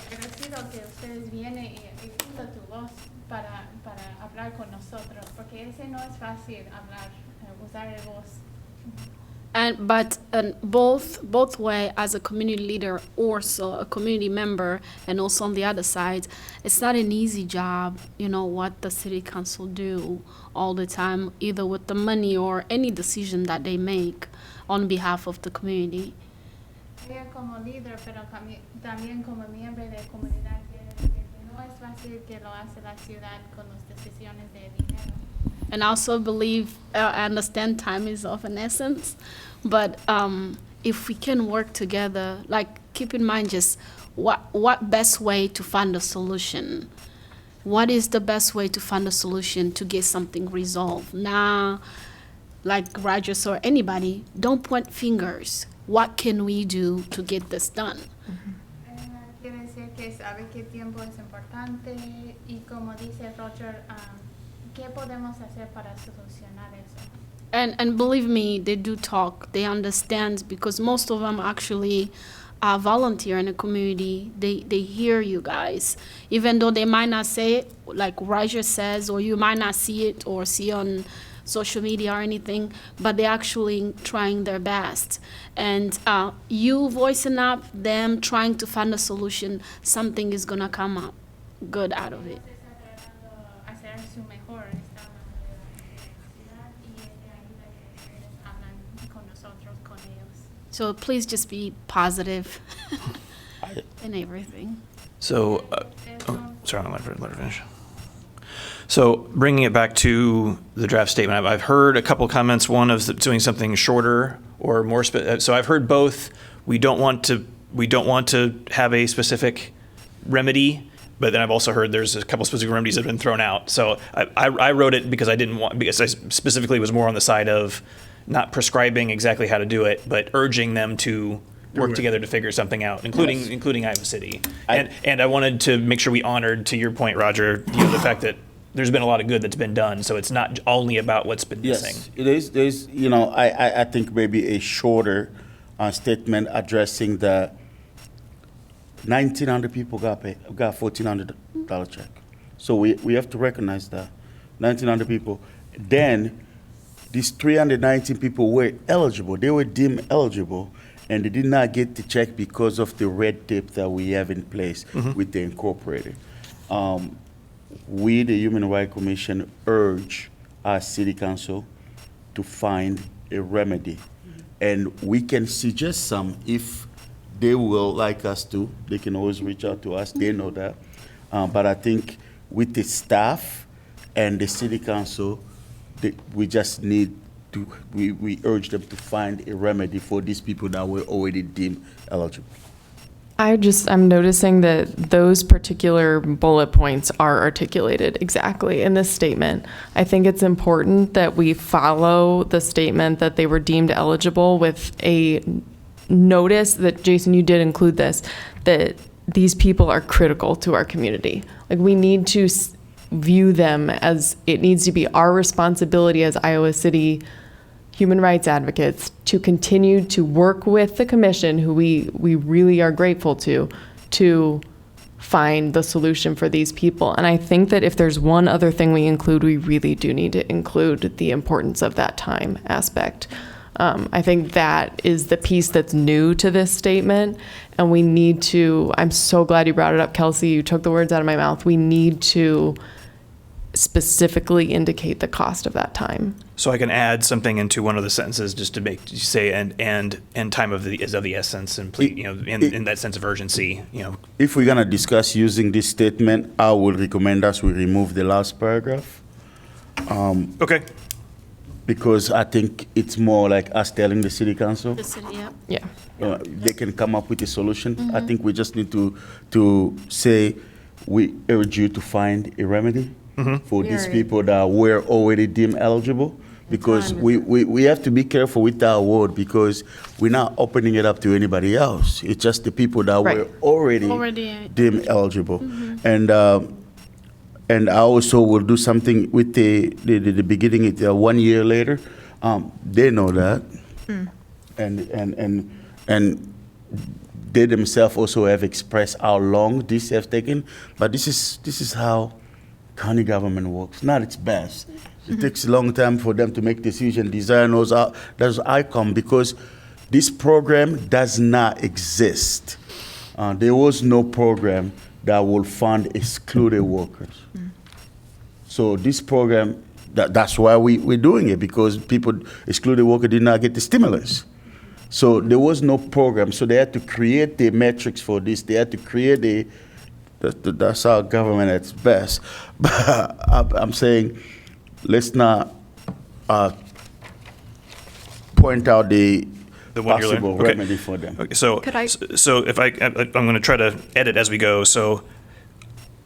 Agradecido que ustedes vienen y usan tu voz para hablar con nosotros, porque ese no es fácil hablar, usar el voz. But both way, as a community leader or so a community member, and also on the other side, it's not an easy job. What the city council do all the time, either with the money or any decision that they make on behalf of the community. Ella como líder, pero también como miembro de comunidad, quiere decir que no es fácil que lo hace la ciudad con las decisiones de dinero. And I also believe, I understand time is of an essence, but if we can work together, keep in mind just what best way to find a solution. What is the best way to find a solution to get something resolved? Now, like Roger or anybody, don't point fingers. What can we do to get this done? Quiere decir que sabe que tiempo es importante y como dice Roger, ¿qué podemos hacer para solucionar eso? And believe me, they do talk. They understand because most of them actually volunteer in the community. They hear you guys, even though they might not say it like Roger says, or you might not see it or see on social media or anything, but they're actually trying their best. And you voicing up, them trying to find a solution, something is gonna come up good out of it. So please just be positive in everything. So, sorry, I'll let her finish. So bringing it back to the draft statement, I've heard a couple comments, one of doing something shorter or more, so I've heard both. We don't want to have a specific remedy, but then I've also heard there's a couple specific remedies that have been thrown out. So I wrote it because I specifically was more on the side of not prescribing exactly how to do it, but urging them to work together to figure something out, including Iowa City. And I wanted to make sure we honored, to your point, Roger, the fact that there's been a lot of good that's been done, so it's not only about what's been missing. Yes, it is. There's, I think maybe a shorter statement addressing the 1,900 people got $1,400 check. So we have to recognize that 1,900 people. Then these 319 people were eligible. They were deemed eligible, and they did not get the check because of the red tape that we have in place with the incorporated. We, the Human Rights Commission, urge our city council to find a remedy. And we can suggest some if they will like us to. They can always reach out to us. They know that. But I think with the staff and the city council, we just need we urge them to find a remedy for these people that were already deemed eligible. I'm noticing that those particular bullet points are articulated exactly in this statement. I think it's important that we follow the statement that they were deemed eligible with a notice that, Jason, you did include this, that these people are critical to our community. Like, we need to view them as, it needs to be our responsibility as Iowa City human rights advocates to continue to work with the commission, who we really are grateful to find the solution for these people. And I think that if there's one other thing we include, we really do need to include the importance of that time aspect. I think that is the piece that's new to this statement, and we need to, I'm so glad you brought it up, Kelsey, you took the words out of my mouth. We need to specifically indicate the cost of that time. So I can add something into one of the sentences just to make you say and time is of the essence, and please, in that sense of urgency, If we're gonna discuss using this statement, I would recommend us we remove the last paragraph. Okay. Because I think it's more like us telling the city council. The city, Yeah. They can come up with a solution. I think we just need to say we urge you to find a remedy for these people that were already deemed eligible, because we have to be careful with our word, because we're not opening it up to anybody else. It's just the people that were already deemed eligible. And I also will do something with the beginning, 1 year later. They know that. And they themselves also have expressed how long this has taken. But this is how county government works. Not its best. It takes a long time for them to make decisions, design those outcomes, because this program does not exist. There was no program that will fund excluded workers. So this program, that's why we're doing it, because excluded workers did not get the stimulus. So there was no program, so they had to create the metrics for this. They had to create that's our government at its best. But I'm saying, let's not point out the possible remedy for them. Okay, so if I'm going to try to edit as we go. So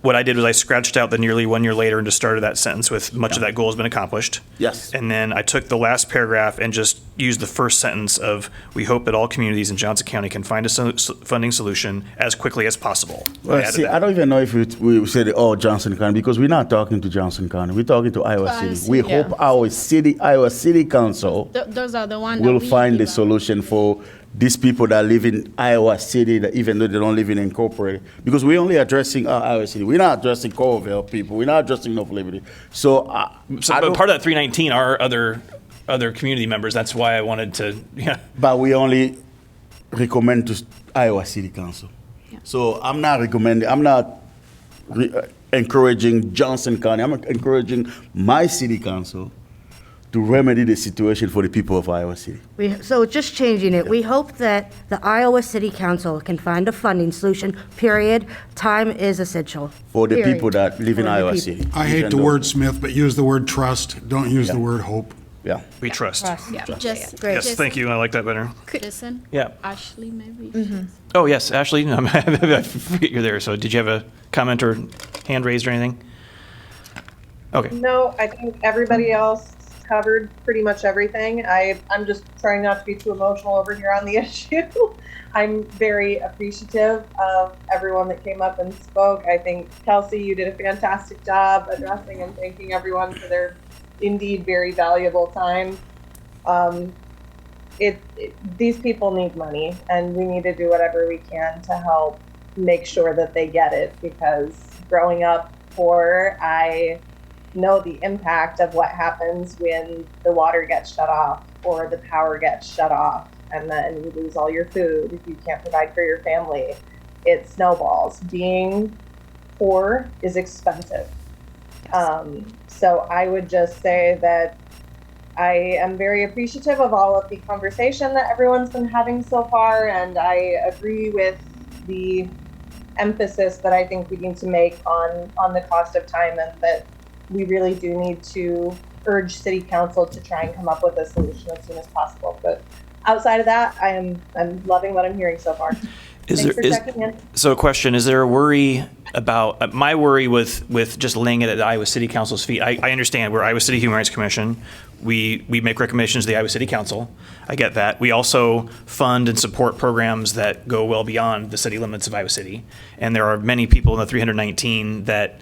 what I did was I scratched out the nearly 1 year later and just started that sentence with much of that goal has been accomplished. Yes. And then I took the last paragraph and just used the first sentence of, we hope that all communities in Johnson County can find a funding solution as quickly as possible. Well, see, I don't even know if we said all Johnson County, because we're not talking to Johnson County. We're talking to Iowa City. We hope Iowa City Council those are the ones will find a solution for these people that live in Iowa City, that even though they don't live in Incorporated, because we're only addressing Iowa City. We're not addressing Coralville people. We're not addressing North Liberty. So but part of that 319 are other community members. That's why I wanted to, But we only recommend to Iowa City Council. Yeah. So I'm not encouraging Johnson County. I'm encouraging my city council to remedy the situation for the people of Iowa City. So just changing it, we hope that the Iowa City Council can find a funding solution, period. Time is essential. For the people that live in Iowa City. I hate the wordsmith, but use the word trust. Don't use the word hope. Yeah. We trust. Just Yes, thank you. I like that better. Listen. Yeah. Ashley, maybe. Oh, yes, Ashley. I forget you're there. So did you have a comment or hand raised or anything? Okay. No, I think everybody else covered pretty much everything. I'm just trying not to be too emotional over here on the issue. I'm very appreciative of everyone that came up and spoke. I think, Kelsey, you did a fantastic job addressing and thanking everyone for their indeed very valuable time. These people need money, and we need to do whatever we can to help make sure that they get it, because growing up poor, I know the impact of what happens when the water gets shut off or the power gets shut off, and then you lose all your food if you can't provide for your family. It snowballs. Being poor is expensive. So I would just say that I am very appreciative of all of the conversation that everyone's been having so far, and I agree with the emphasis that I think we need to make on the cost of time, and that we really do need to urge City Council to try and come up with a solution as soon as possible. But outside of that, I'm loving what I'm hearing so far. Thanks for checking in. So a question, is there a worry about, my worry with just laying it at the Iowa City Council's feet, I understand we're Iowa City Human Rights Commission. We make recommendations to the Iowa City Council. I get that. We also fund and support programs that go well beyond the city limits of Iowa City. And there are many people in the 319 that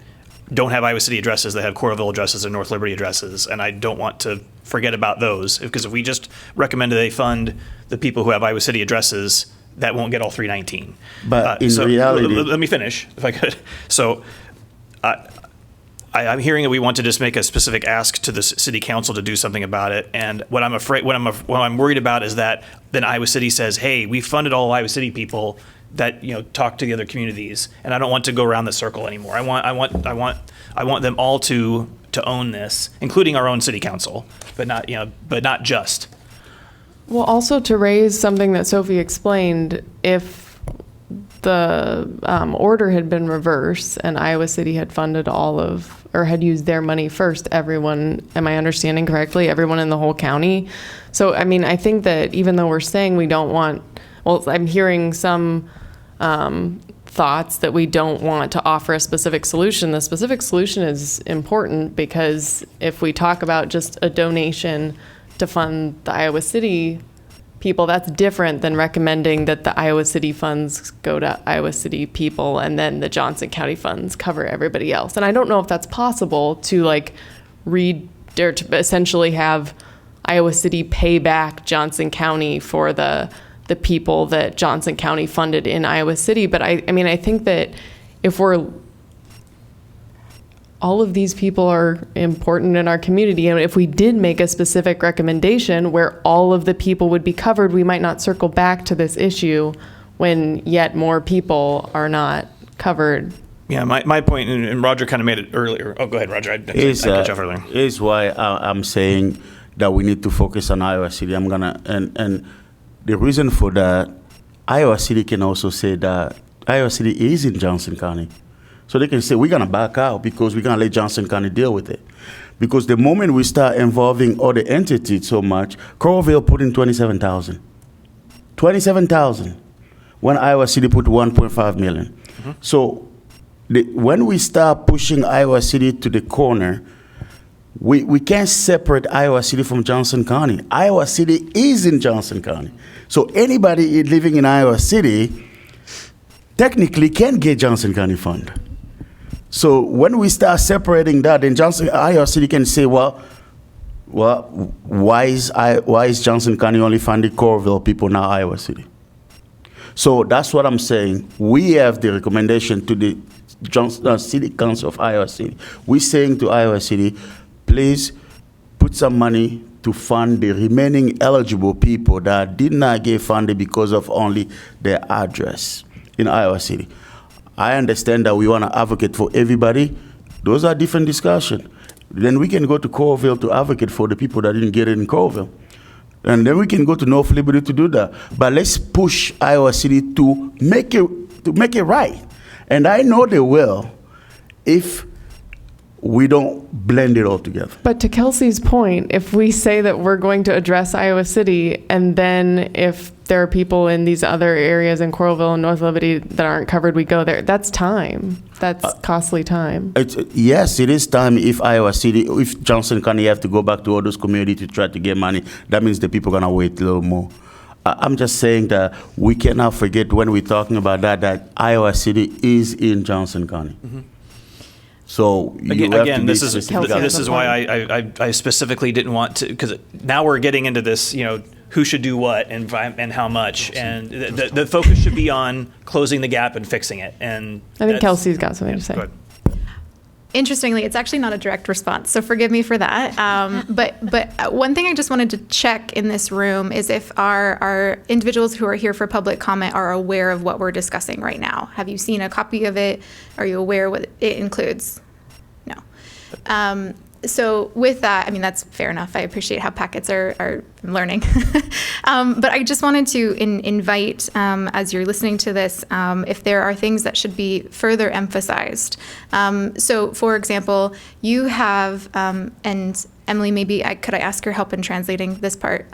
don't have Iowa City addresses, that have Coralville addresses and North Liberty addresses. And I don't want to forget about those, because if we just recommend that they fund the people who have Iowa City addresses, that won't get all 319. But in so reality, let me finish, if I could. So I'm hearing that we want to just make a specific ask to the city council to do something about it. And what I'm worried about is that then Iowa City says, hey, we funded all Iowa City people that, talk to the other communities. And I don't want to go around the circle anymore. I want them all to own this, including our own city council, but not just. Well, also to raise something that Sophie explained, if the order had been reversed and Iowa City had funded or had used their money first, everyone, am I understanding correctly, everyone in the whole county? So, I mean, I think that even though we're saying we don't want, I'm hearing some thoughts that we don't want to offer a specific solution. The specific solution is important, because if we talk about just a donation to fund the Iowa City people, that's different than recommending that the Iowa City funds go to Iowa City people and then the Johnson County funds cover everybody else. And I don't know if that's possible to to essentially have Iowa City pay back Johnson County for the people that Johnson County funded in Iowa City. But I mean, I think that if all of these people are important in our community, and if we did make a specific recommendation where all of the people would be covered, we might not circle back to this issue when yet more people are not covered. Yeah, my point, and Roger kind of made it earlier. Oh, go ahead, Roger. I cut you off earlier. Is why I'm saying that we need to focus on Iowa City. And the reason for that, Iowa City can also say that Iowa City is in Johnson County. So they can say, we're going to back out because we're going to let Johnson County deal with it. Because the moment we start involving other entities so much, Coralville put in 27,000. 27,000 when Iowa City put 1.5 million. Mm-hmm. So when we start pushing Iowa City to the corner, we can't separate Iowa City from Johnson County. Iowa City is in Johnson County. So anybody living in Iowa City technically can get Johnson County fund. So when we start separating that, then Iowa City can say, well, why is Johnson County only funding Coralville people, now Iowa City? So that's what I'm saying. We have the recommendation to the City Council of Iowa City. We're saying to Iowa City, please put some money to fund the remaining eligible people that did not get funded because of only their address in Iowa City. I understand that we want to advocate for everybody. Those are different discussions. Then we can go to Coralville to advocate for the people that didn't get it in Coralville. And then we can go to North Liberty to do that. But let's push Iowa City to make it right. And I know they will if we don't blend it all together. But to Kelsey's point, if we say that we're going to address Iowa City, and then if there are people in these other areas in Coralville and North Liberty that aren't covered, we go there, that's time. That's costly time. Yes, it is time. If Iowa City, if Johnson County have to go back to all those communities to try to get money, that means the people are going to wait a little more. I'm just saying that we cannot forget when we're talking about that Iowa City is in Johnson County. Mm-hmm. So again, this is why I specifically didn't want to, because now we're getting into this, who should do what and how much, and the focus should be on closing the gap and fixing it. And I think Kelsey's got something to say. Go ahead. Interestingly, it's actually not a direct response, so forgive me for that. But one thing I just wanted to check in this room is if our individuals who are here for public comment are aware of what we're discussing right now. Have you seen a copy of it? Are you aware what it includes? No. So with that, I mean, that's fair enough. I appreciate how packets are learning. But I just wanted to invite, as you're listening to this, if there are things that should be further emphasized. So for example, you have, and Emily, maybe could I ask your help in translating this part?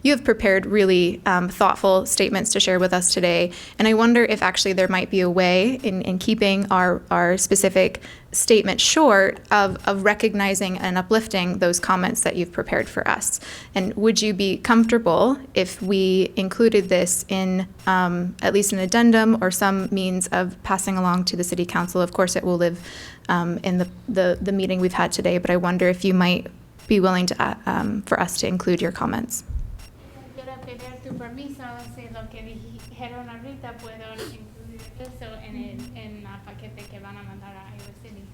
You have prepared really thoughtful statements to share with us today, and I wonder if actually there might be a way in keeping our specific statement short of recognizing and uplifting those comments that you've prepared for us. And would you be comfortable if we included this in at least an addendum or some means of passing along to the City Council? Of course, it will live in the meeting we've had today, but I wonder if you might be willing to for us to include your comments. Quiero pedir tu permiso, si lo que dijeron ahorita puedo incluir eso en la paquete que van a mandar a Iowa City.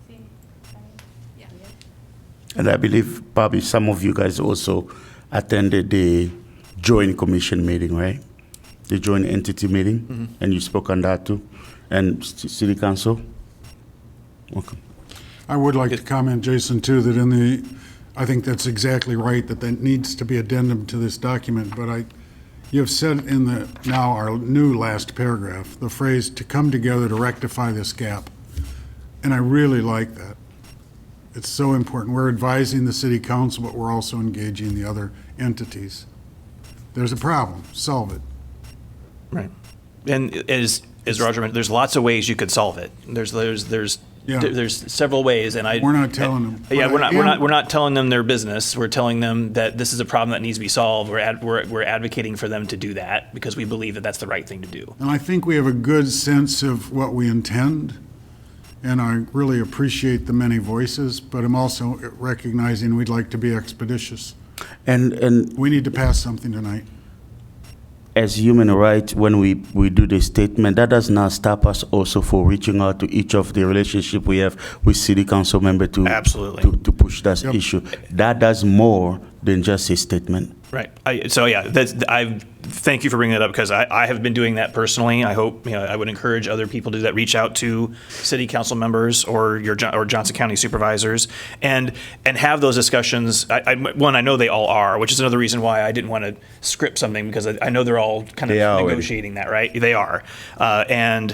Sí, está bien. And I believe probably some of you guys also attended the joint commission meeting, right? The joint entity meeting, and you spoke on that too. And City Council? Welcome. I would like to comment, Jason, too, that I think that's exactly right, that needs to be addendum to this document, but you have said in our new last paragraph, the phrase, "to come together to rectify this gap." And I really like that. It's so important. We're advising the City Council, but we're also engaging the other entities. There's a problem, solve it. Right. And as Roger mentioned, there's lots of ways you could solve it. There's several ways, and We're not telling them. Yeah, we're not telling them their business. We're telling them that this is a problem that needs to be solved. We're advocating for them to do that because we believe that that's the right thing to do. And I think we have a good sense of what we intend, and I really appreciate the many voices, but I'm also recognizing we'd like to be expeditious. And we need to pass something tonight. As human rights, when we do the statement, that does not stop us also for reaching out to each of the relationship we have with City Council member to absolutely to push that issue. That does more than just a statement. Right. I thank you for bringing that up because I have been doing that personally. I hope I would encourage other people to do that. Reach out to City Council members or Johnson County supervisors and have those discussions. I know they all are, which is another reason why I didn't want to script something because I know they're all kind of negotiating that, right? They are, but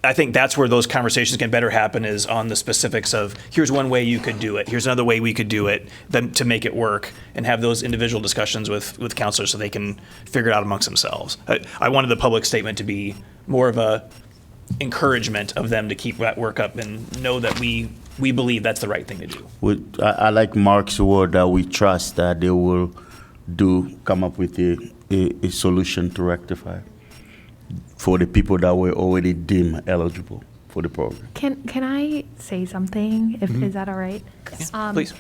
I think that's where those conversations can better happen is on the specifics of here's one way you could do it, here's another way we could do it, then to make it work and have those individual discussions with counselors so they can figure it out amongst themselves. I wanted the public statement to be more of a encouragement of them to keep that work up and know that we believe that's the right thing to do. I like Mark's word that we trust that they will come up with a solution to rectify for the people that were already deemed eligible for the program. Can I say something? Is that all right? Yeah, please.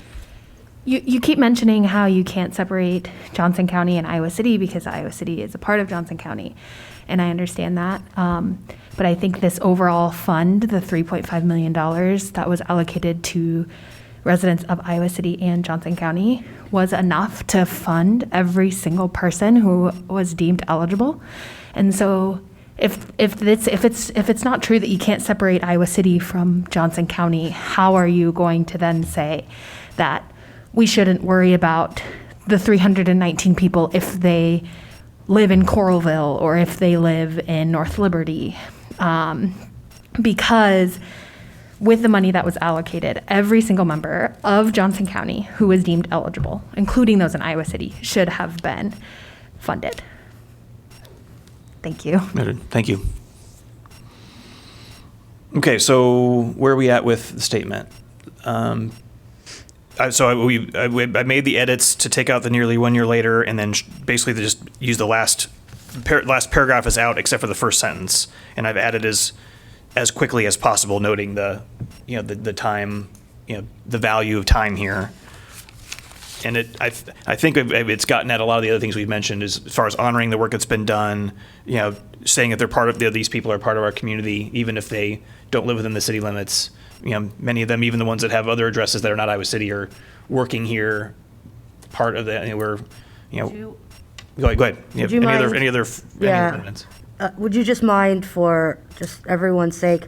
You keep mentioning how you can't separate Johnson County and Iowa City because Iowa City is a part of Johnson County, and I understand that. But I think this overall fund, the $3.5 million that was allocated to residents of Iowa City and Johnson County was enough to fund every single person who was deemed eligible. And so if it's not true that you can't separate Iowa City from Johnson County, how are you going to then say that we shouldn't worry about the 319 people if they live in Coralville or if they live in North Liberty? Because with the money that was allocated, every single member of Johnson County who was deemed eligible, including those in Iowa City, should have been funded. Thank you. Thank you. Okay, so where are we at with the statement? I made the edits to take out the nearly 1 year later, and then basically just use the last paragraph is out except for the first sentence, and I've added as quickly as possible, noting the time, the value of time here. And I think it's gotten at a lot of the other things we've mentioned as far as honoring the work that's been done, saying that they're part of these people are part of our community, even if they don't live within the city limits. Many of them, even the ones that have other addresses that are not Iowa City, are working here. Part of that, go ahead. Any other amendments? Would you just mind, for just everyone's sake,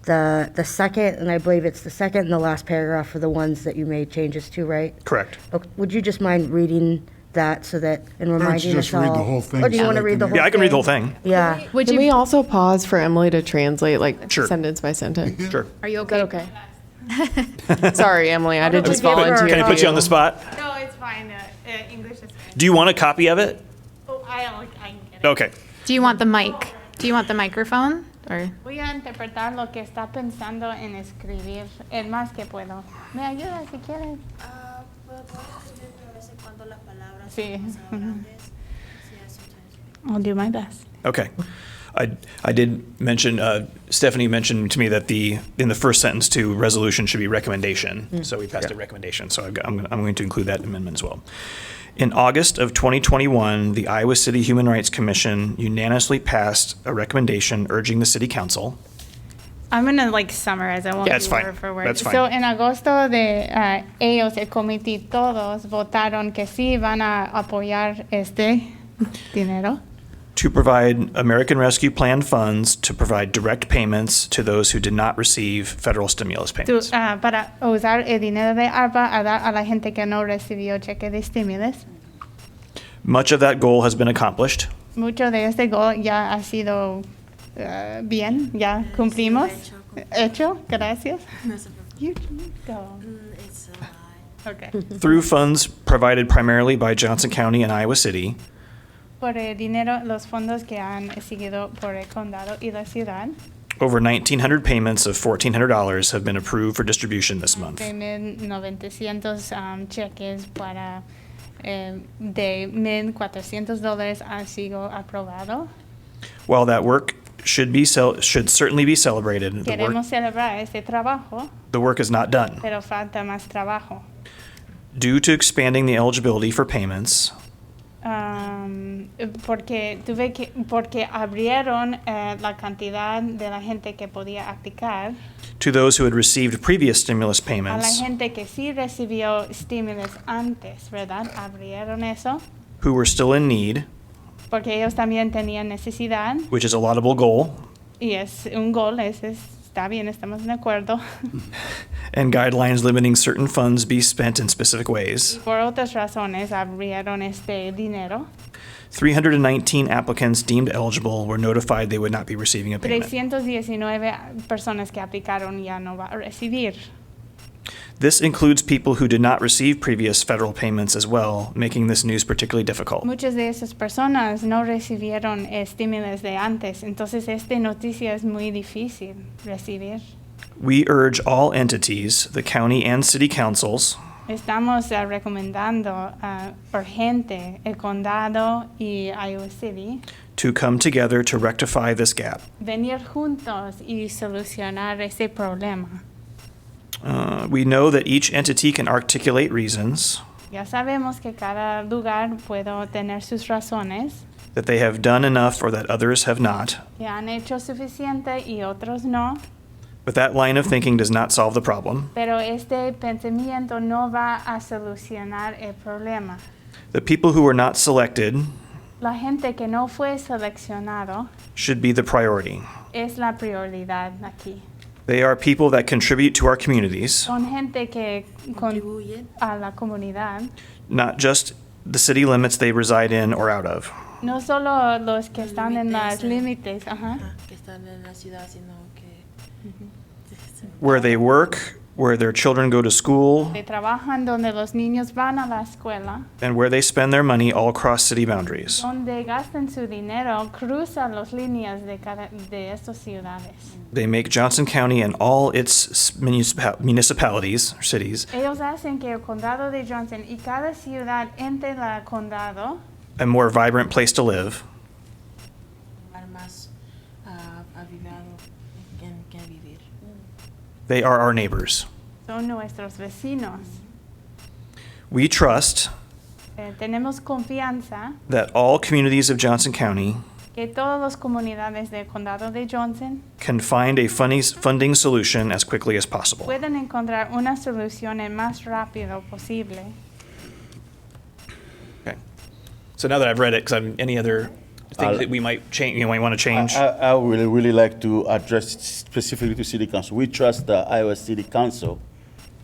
the second, and I believe it's the second and the last paragraph are the ones that you made changes to, right? Correct. Okay. Would you just mind reading that so that, and reminding us all? Read the whole thing. Or do you want to read the whole thing? Yeah, I can read the whole thing. Yeah. Can we also pause for Emily to translate, Sure. sentence by sentence? Sure. Are you okay? Okay. Sorry, Emily, I did just give her a volunteer. Can I put you on the spot? No, it's fine. English is fine. Do you want a copy of it? Oh, I can get it. Okay. Do you want the mic? Do you want the microphone? Or Voy a interpretar lo que está pensando en escribir el más que puedo. ¿Me ayuda si quieres? Sí. I'll do my best. Okay. I did mention, Stephanie mentioned to me that in the first sentence to resolution should be recommendation. So we passed a recommendation. So I'm going to include that amendment as well. In August of 2021, the Iowa City Human Rights Commission unanimously passed a recommendation urging the City Council. I'm going to summarize. I won't Yeah, that's do fine. word for word. That's fine. So en agosto de ellos, el comité, todos votaron que sí van a apoyar este dinero. To provide American Rescue Plan funds to provide direct payments to those who did not receive federal stimulus payments. Para usar el dinero de ARPA a dar a la gente que no recibió cheque de estímulos. Much of that goal has been accomplished. Mucho de este gol ya ha sido bien, ya cumplimos. Hecho, gracias. You go. Okay. Through funds provided primarily by Johnson County and Iowa City, Por el dinero, los fondos que han seguido por el condado y la ciudad. over 1,900 payments of $1,400 have been approved for distribution this month. De 1,900 cheques para de $1,400 han sido aprobado. While that work should certainly be celebrated, Queremos celebrar este trabajo, the work is not done. pero falta más trabajo. Due to expanding the eligibility for payments, Porque abrieron la cantidad de la gente que podía aplicar. to those who had received previous stimulus A la payments, gente que sí recibió estímulos antes, ¿verdad? Abrieron eso who were still in need, porque ellos también tenían necesidad which is a laudable goal, y es un gol, está bien, estamos de acuerdo. and guidelines limiting certain funds be spent in specific ways. Por otras razones abrieron este dinero. 319 applicants deemed eligible were notified they would not be receiving a payment. 319 personas que aplicaron ya no va a recibir. This includes people who did not receive previous federal payments as well, making this news particularly difficult. Muchas de esas personas no recibieron estímulos de antes, entonces esta noticia es muy difícil recibir. We urge all entities, the county and city councils, Estamos recomendando urgente el condado y Iowa City to come together to rectify this gap. venir juntos y solucionar ese problema. We know that each entity can articulate reasons Ya sabemos que cada lugar puede tener sus razones, that they have done enough or that others have not, que han hecho suficiente y otros no, but that line of thinking does not solve the problem. pero este pensamiento no va a solucionar el problema. The people who were not selected La gente que no fue seleccionado should be the priority. es la prioridad aquí. They are people that contribute to our communities, Son gente que a la comunidad, not just the city limits they reside in or out of. no solo los que están en los límites, Que están en la ciudad, sino que Where they work, where their children go to school, que trabajan donde los niños van a la escuela, and where they spend their money all across city boundaries. donde gastan su dinero, cruzan las líneas de estas ciudades. They make Johnson County and all its municipalities, or cities, Ellos hacen que el condado de Johnson y cada ciudad entre el condado a more vibrant place to live. más avivado que vivir. They are our neighbors. son nuestros vecinos. We trust Tenemos confianza that all communities of Johnson County que todas las comunidades del condado de Johnson can find a funding solution as quickly as possible. pueden encontrar una solución el más rápido posible. Okay. So now that I've read it, any other things that we might change, you might want to change? I would really like to address specifically to City Council. We trust the Iowa City Council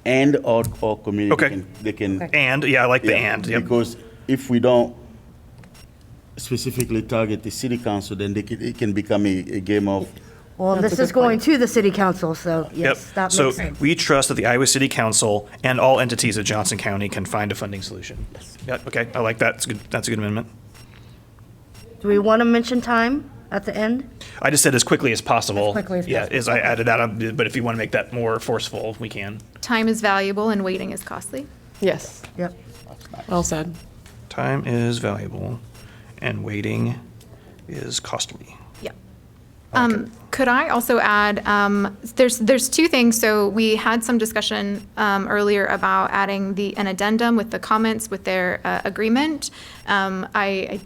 and our community. Okay. They can. And, yeah, I like the Yeah, and. Yep. Because if we don't specifically target the City Council, then it can become a game of Well, That's a this is good going point. to the city council, so yes, that So makes sense. we trust that the Iowa City Council and all entities of Johnson County can find a funding solution. Yeah, okay, I like that. That's a good amendment. Do we want to mention time at the end? I just said as quickly as possible. As quickly as Yeah, possible. as I added that up, but if you want to make that more forceful, we can. Time is valuable and waiting is costly. Yes. Yep. Well said. Time is valuable and waiting is costly. Yeah. Could I also add, there's two things. So we had some discussion earlier about adding an addendum with the comments with their agreement. I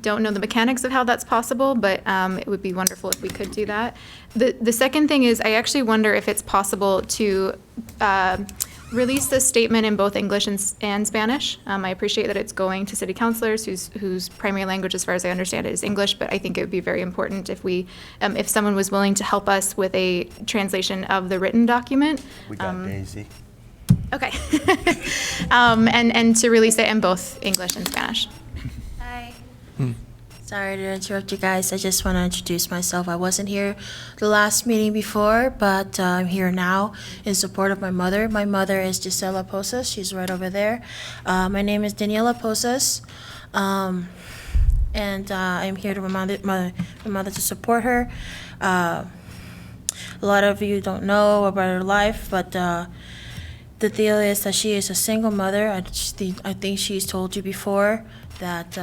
don't know the mechanics of how that's possible, but it would be wonderful if we could do that. The second thing is I actually wonder if it's possible to release this statement in both English and Spanish. I appreciate that it's going to city councilors whose primary language, as far as I understand it, is English, but I think it would be very important if we, if someone was willing to help us with a translation of the written document. We got Daisy. Okay. And to release it in both English and Spanish. Hi. Sorry to interrupt you guys. I just want to introduce myself. I wasn't here the last meeting before, but I'm here now in support of my mother. My mother is Gisela Posas. She's right over there. My name is Daniela Posas, and I'm here to remind my mother to support her. A lot of you don't know about her life, but the deal is that she is a single mother. I think she's told you before that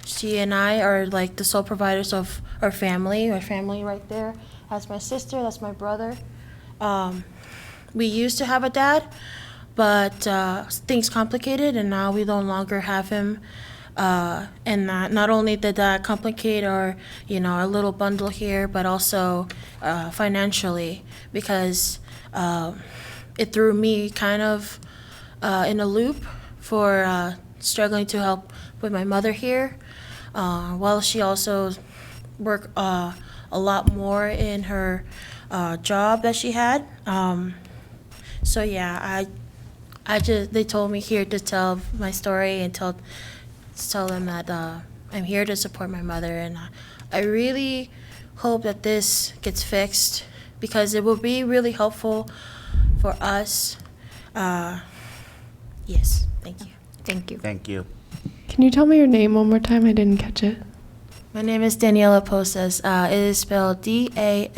she and I are like the sole providers of our family. My family right there. That's my sister, that's my brother. We used to have a dad, but things complicated, and now we no longer have him. And not only did that complicate our little bundle here, but also financially, because it threw me kind of in a loop for struggling to help with my mother here, while she also worked a lot more in her job that she had. So yeah, they told me here to tell my story and tell them that I'm here to support my mother, and I really hope that this gets fixed, because it will be really helpful for us. Yes, thank you. Thank you. Thank you. Can you tell me your name one more time? I didn't catch it. My name is Daniela Posas. It is spelled Daniela,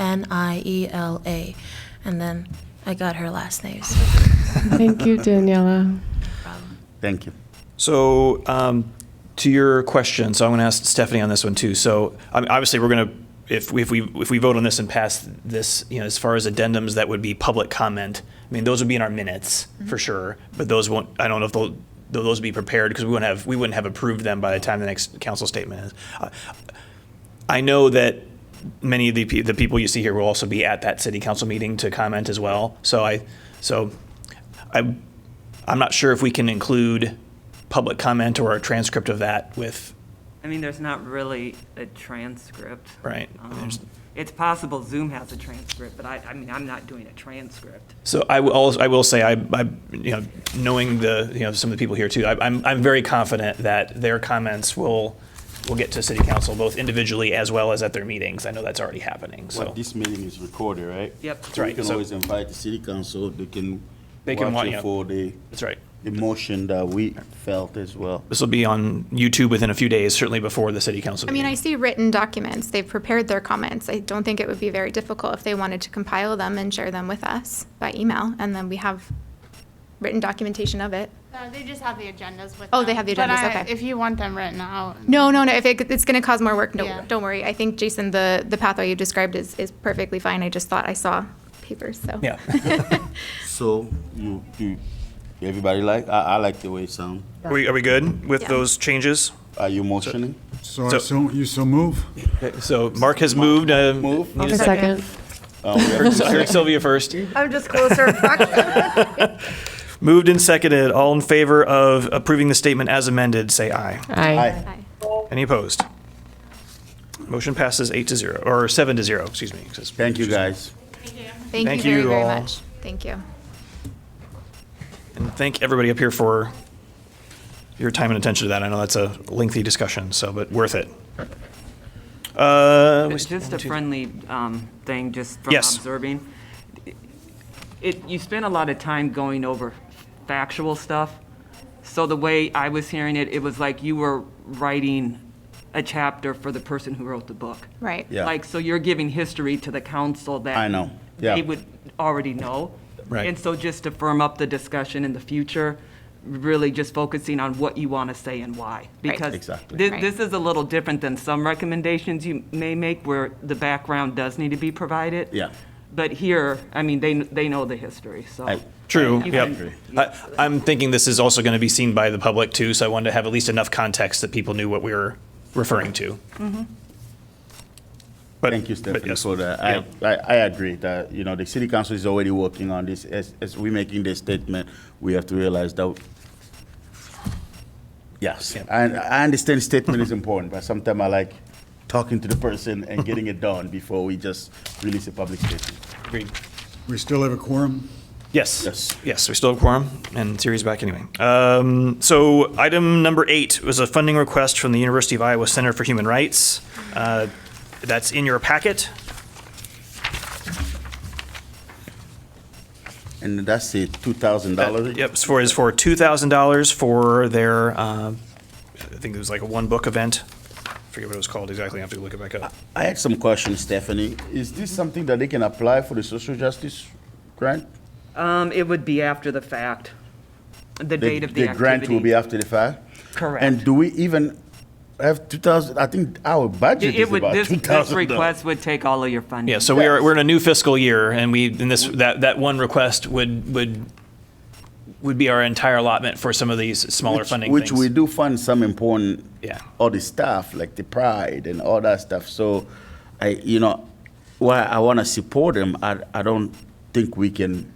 and then I got her last name. So. Thank you, Daniela. Thank you. So, to your question, so I'm going to ask Stephanie on this one too. So, obviously, we're going to, if we vote on this and pass this, as far as addendums, that would be public comment. I mean, those would be in our minutes for sure, but those won't. I don't know if those would be prepared, because we wouldn't have approved them by the time the next council statement is. I know that many of the people you see here will also be at that city council meeting to comment as well. So I'm not sure if we can include public comment or a transcript of that with. I mean, there's not really a transcript. Right. It's possible Zoom has a transcript, but I mean, I'm not doing a transcript. So I will say, I knowing some of the people here too, I'm very confident that their comments will get to city council, both individually as well as at their meetings. I know that's already happening. So Well, this meeting is recorded, right? Yep. That's right. You can So- always invite the city council. They can watch watch it, it for the That's right. emotion that we felt as well. This will be on YouTube within a few days, certainly before the city council I mean, meeting. I see written documents. They've prepared their comments. I don't think it would be very difficult if they wanted to compile them and share them with us by email, and then we have written documentation of it. They just have the agendas with Oh, them. they have the But agendas, okay. If you want them written out. No. If it's going to cause more work, no, Yeah. don't worry. I think, Jason, the pathway you described is perfectly fine. I just thought I saw papers, so. Yeah. So everybody I like the way it sounds. Are we good with Yeah. those changes? Are you motioning? So So- you so move? Okay, so Mark has moved. Move. Need A second. We have Heard Sylvia first. I'm just closer. Moved and seconded. All in favor of approving the statement as amended, say aye. Aye. Aye. Any opposed? Motion passes 8-0, or 7-0, excuse me. Thank you, guys. Thank Thank you very, you very all. much. Thank you. And thank everybody up here for your time and attention to that. I know that's a lengthy discussion, but worth it. Just a friendly thing, just from Yes. observing. You spend a lot of time going over factual stuff. So the way I was hearing it, it was like you were writing a chapter for the person who wrote the book. Right. Yeah. Like, so you're giving history to the council that I know. Yeah. they would already know. Right. And so just to firm up the discussion in the future, really just focusing on what you want to say and why. Because Exactly. Right. this is a little different than some recommendations you may make where the background does need to be provided. Yeah. But here, I mean, they know the history, so. True, You yep. can- I'm thinking this is also going to be seen by the public too, so I wanted to have at least enough context that people knew what we were referring to. But, Thank you, Stephanie, yes. for that. Yeah. I agree that, the city council is already working on this. As we're making this statement, we have to realize that, yes, I understand statement is important, but sometimes I like talking to the person and getting it done before we just release a public statement. Agreed. We still have a quorum? Yes. Yes. Yes, we still have quorum, and Siri's back anyway. So item number 8 was a funding request from the University of Iowa Center for Human Rights. That's in your packet. And that's it, $2,000? Yep, is for $2,000 for their, I think it was like a one book event. I forget what it was called exactly. I have to look it back up. I had some questions, Stephanie. Is this something that they can apply for the social justice grant? It would be after the fact, the date of the activity. The grant will be after the fact? Correct. And do we even have 2,000? I think our budget is about This $2,000. request would take all of your funding. Yeah, so we're in a new fiscal year, and that one request would be our entire allotment for some of these smaller funding Which things. we do fund some important, Yeah. all the stuff, like the Pride and all that stuff. So, while I want to support them, I don't think we can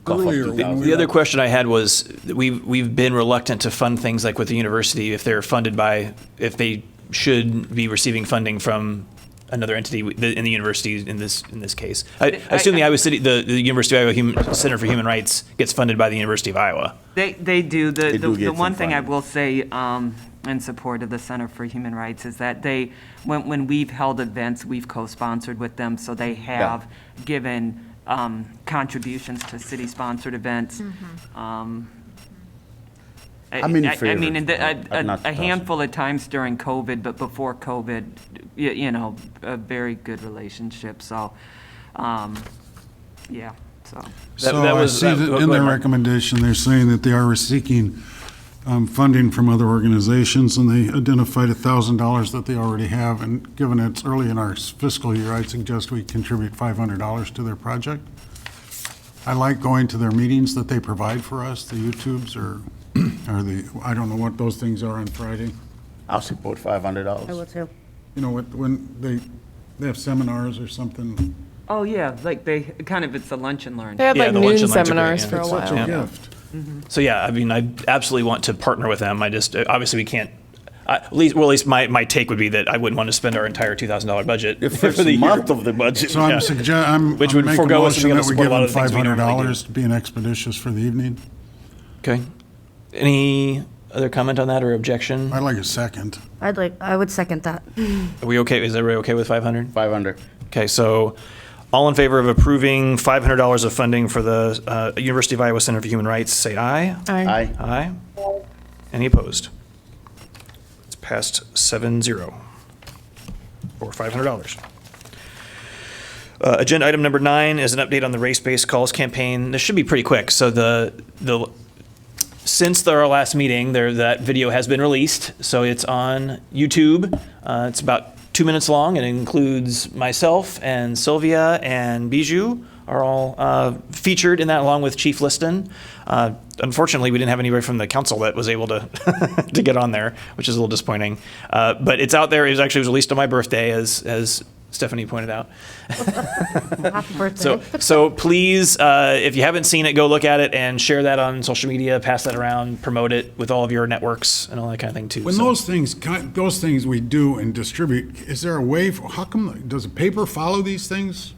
cough up Earlier, 2,000. The other question I had was, we've been reluctant to fund things like with the university if if they should be receiving funding from another entity in the university in this case. I assume the Iowa City, the University of Iowa Center for Human Rights gets funded by the University of Iowa. They do. They do get The one some thing I funding. will say in support of the Center for Human Rights is that when we've held events, we've co-sponsored with them, so they have given contributions to city-sponsored events. I'm in favor. I mean, I'm not a handful of times during COVID, but before COVID, a very good relationship. So, yeah. So. So that I was- see that go in their ahead, Mark. recommendation, they're saying that they are seeking funding from other organizations, and they identified $1,000 that they already have. And given it's early in our fiscal year, I'd suggest we contribute $500 to their project. I like going to their meetings that they provide for us, the YouTubes or I don't know what those things are on Friday. I'll support $500. I will too. When they have seminars or something. Oh, yeah, like it's a lunch and learn. They had Yeah, like the lunch noon and learns are great, seminars yeah. for a It's while. such a gift. So yeah, I mean, I absolutely want to partner with them. I just obviously we can't. At least my take would be that I wouldn't want to spend our entire $2,000 budget The first for the month year. of the budget. So I'm Which would make a forego us motion from being able that to we support give a lot them of the things we normally $500 to be an expeditious for the evening. Okay. Any other comment on that or objection? I'd like a second. I would second that. Are we okay? Is everybody okay with 500? 500. Okay, so all in favor of approving $500 of funding for the University of Iowa Center for Human Rights, say aye. Aye. Aye. Any opposed? It's passed 7-0 for $500. Agenda item number 9 is an update on the race-based calls campaign. This should be pretty quick. So since our last meeting, that video has been released. So it's on YouTube. It's about 2 minutes long. It includes myself and Sylvia and Bijou are all featured in that, along with Chief Liston. Unfortunately, we didn't have anybody from the council that was able to to get on there, which is a little disappointing. But it's out there. It was released on my birthday, as Stephanie pointed out. Happy birthday. So please, if you haven't seen it, go look at it and share that on social media, pass that around, promote it with all of your networks and all that kind of thing too. When those things we do and distribute, is there a way, how come, does the paper follow these things?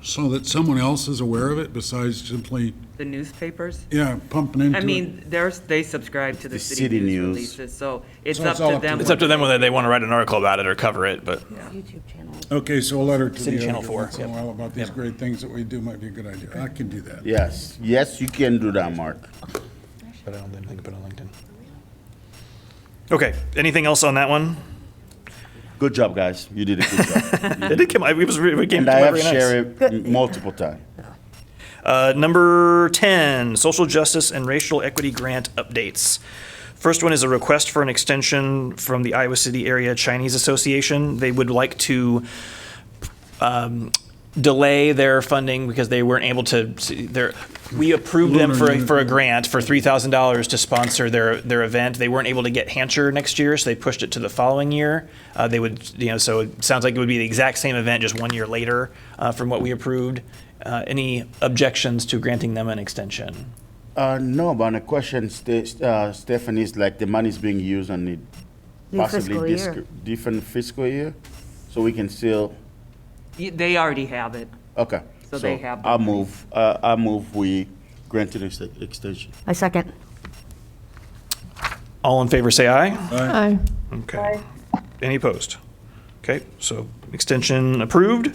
So that someone else is aware of it besides simply, The newspapers? pumping into it? I mean, they subscribe to the city news releases, so it's So up it's all to up to them. It's up to them whether they want to write an article about it or cover it, but Okay, so a letter to City the Channel editor 4, once in a yep. while about these Yep. great things that we do might be a good idea. I can do that. Yes, yes, you can do that, Mark. But I don't think I can put it on LinkedIn. Okay, anything else on that one? Good job, guys. You did a good job. It did come, it came And I out have very nice. shared it multiple times. Number 10, Social Justice and Racial Equity Grant updates. First one is a request for an extension from the Iowa City Area Chinese Association. They would like to delay their funding because they weren't able to, we approved them for a grant for $3,000 to sponsor their event. They weren't able to get Hancher next year, so they pushed it to the following year. They would, so it sounds like it would be the exact same event, just 1 year later from what we approved. Any objections to granting them an extension? No, but the question, Stephanie, is like the money's being used on the New fiscal year. different fiscal year, so we can still. They already have it. Okay. So they have the I money. move we grant an extension. I second. All in favor, say aye. Aye. Okay. Any opposed? Okay, so extension approved.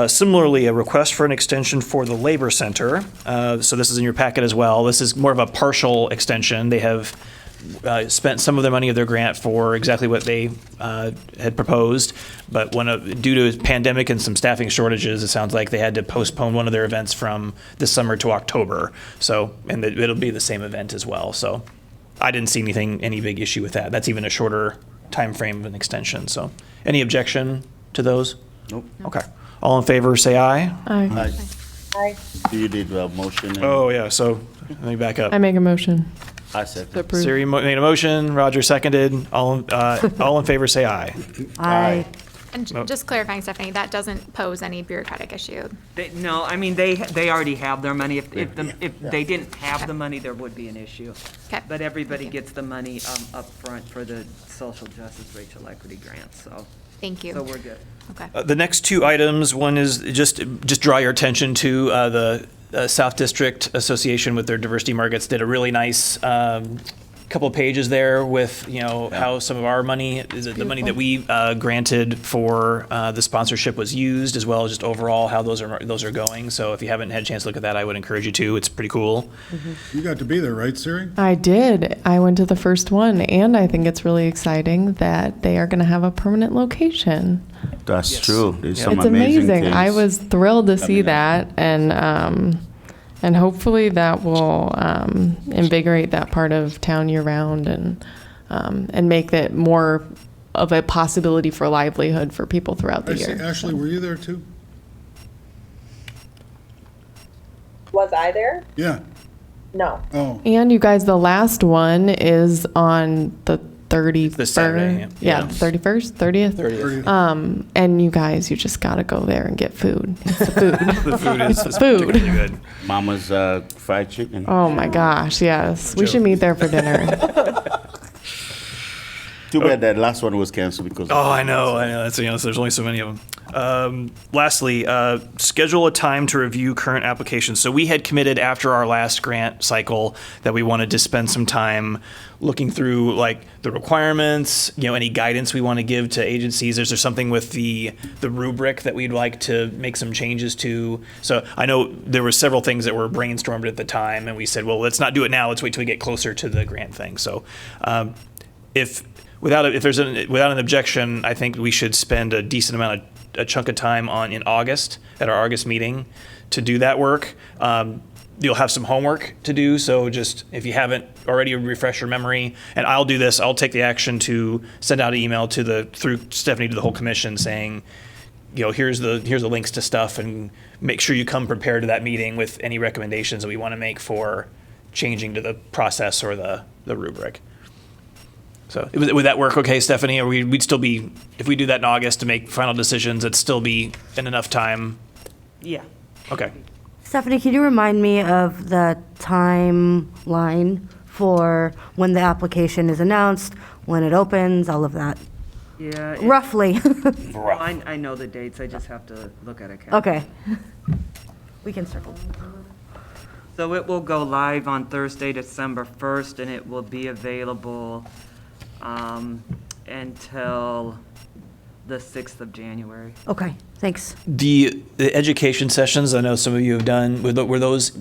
Similarly, a request for an extension for the Labor Center. So this is in your packet as well. This is more of a partial extension. They have spent some of their money of their grant for exactly what they had proposed, but due to pandemic and some staffing shortages, it sounds like they had to postpone one of their events from this summer to October. So, and it'll be the same event as well. So I didn't see any big issue with that. That's even a shorter time frame of an extension. So any objection to those? Nope. Okay. All in favor, say aye. Aye. Aye. You did a motion. And Oh, yeah, so let me back up. I make a motion I to second. approve. Siri made a motion, Roger seconded. All in favor, say aye. Aye. And just clarifying, Stephanie, that doesn't pose any bureaucratic issue. No, I mean, they already have their money. If they didn't have the money, there would be an issue. Okay. But everybody gets the money up front for the social justice racial equity grant, so. Thank you. So we're good. Okay. The next two items, one is just draw your attention to the South District Association with their diversity markets did a really nice couple of pages there with, how some of our money, the money that we granted for the sponsorship was used, as well as just overall how those are going. So if you haven't had a chance to look at that, I would encourage you to. It's pretty cool. You got to be there, right, Siri? I did. I went to the first one, and I think it's really exciting that they are going to have a permanent location. That's Yes. true. There's Yeah. some It's amazing amazing. things. I was thrilled to see coming up. that, and hopefully that will invigorate that part of town year round and make that more of a possibility for livelihood for people throughout the year. Ashley, were you there too? Was I there? Yeah. No. Oh, And you guys, the last one is on the 31st. This Saturday, Yeah, yeah. 31st, 30th. 30th. And you guys, you just got to go there and get food. It's the food. The food is It's food. particularly good. Mama's fried chicken. Oh my gosh, yes. We should meet there for dinner. Too bad that last one was canceled because. Oh, I know. That's, there's only so many of them. Lastly, schedule a time to review current applications. So we had committed after our last grant cycle that we wanted to spend some time looking through like the requirements, any guidance we want to give to agencies. Is there something with the rubric that we'd like to make some changes to? So I know there were several things that were brainstormed at the time, and we said, well, let's not do it now. Let's wait till we get closer to the grant thing. So without an objection, I think we should spend a decent amount of a chunk of time in August at our August meeting to do that work. You'll have some homework to do, so just if you haven't already, refresh your memory. And I'll do this. I'll take the action to send out an email through Stephanie to the whole commission saying, here's the links to stuff, and make sure you come prepared to that meeting with any recommendations that we want to make for changing to the process or the rubric. So would that work okay, Stephanie? Or we'd still be, if we do that in August to make final decisions, it'd still be in enough time? Yeah. Okay. Stephanie, can you remind me of the timeline for when the application is announced, when it opens, all of that? Yeah. Roughly. I know the dates, I just have to look at a calendar. Okay. We can circle. So it will go live on Thursday, December 1st, and it will be available until the 6th of January. Okay, thanks. The education sessions, I know some of you have done, were those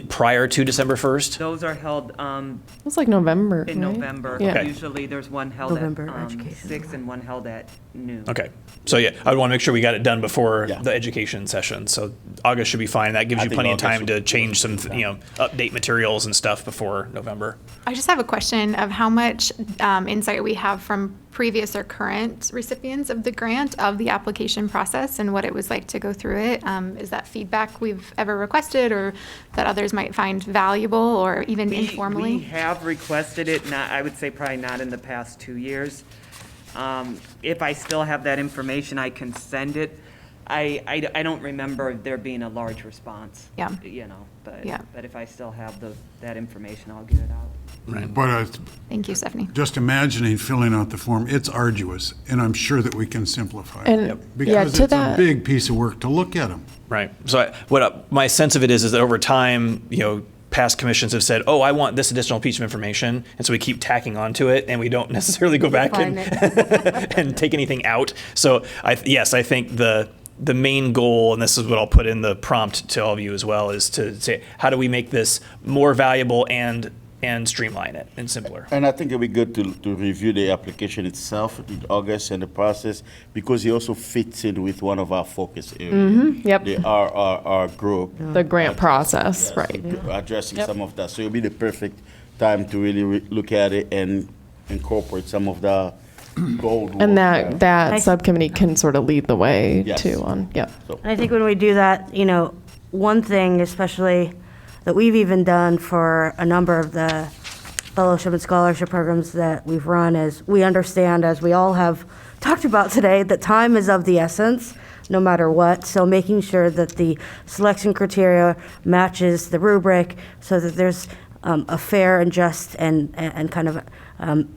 prior to December 1st? Those are held It was like November, in right? November. Yeah. Okay. Usually there's one held at November education. 6 and one held at noon. Okay. So yeah, I would want to make sure we got it done before Yeah. the education session. So August should be fine. That gives I you think plenty of August time will to be change some, update materials and stuff before November. I just have a question of how much insight we have from previous or current recipients of the grant of the application process and what it was like to go through it. Is that feedback we've ever requested or that others might find valuable or even informally? We have requested it, I would say probably not in the past 2 years. If I still have that information, I can send it. I don't remember there being a large response. Yeah. But Yeah. if I still have that information, I'll get it out. But Thank you, Stephanie. just imagining filling out the form, it's arduous, and I'm sure that we can simplify it. And Because to it's a that, big piece of work to look at them. Right. So my sense of it is that over time, past commissions have said, oh, I want this additional piece of information. And so we keep tacking onto it and we don't necessarily go back and, and take anything out. So I think the main goal, and this is what I'll put in the prompt to all of you as well, is to say, how do we make this more valuable and streamline it and simpler? And I think it'd be good to review the application itself in August and the process, because it also fits in with one of our focus areas. Yep. The RRR group. the grant process, Yes, right? addressing some of that. So it'll be the perfect time to really look at it and incorporate some of the gold. And work that Nice. subcommittee can sort of lead the way Yes. too on, yep. So, And I think when we do that, one thing especially that we've even done for a number of the fellowship and scholarship programs that we've run is we understand, as we all have talked about today, that time is of the essence, no matter what. So making sure that the selection criteria matches the rubric so that there's a fair and just and kind of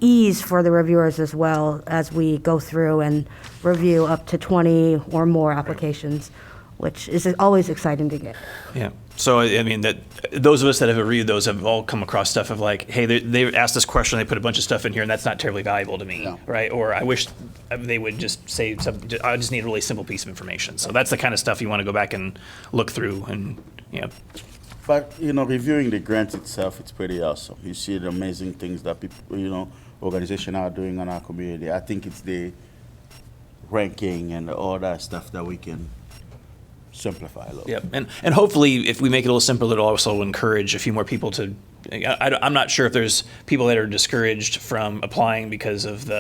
ease for the reviewers as well as we go through and review up to 20 or more applications, which is always exciting to get. Yeah. So, I mean, that those of us that have reviewed those have all come across stuff of like, hey, they asked this question, they put a bunch of stuff in here, and that's not terribly valuable to me, No. right? Or I wish they would just say something, I just need a really simple piece of information. So that's the kind of stuff you want to go back and look through and, but, reviewing the grant itself, it's pretty awesome. You see the amazing things that people, organizations are doing on our community. I think it's the ranking and all that stuff that we can simplify a little. Yep. And hopefully, if we make it a little simpler, it'll also encourage a few more people to. I'm not sure if there's people that are discouraged from applying because of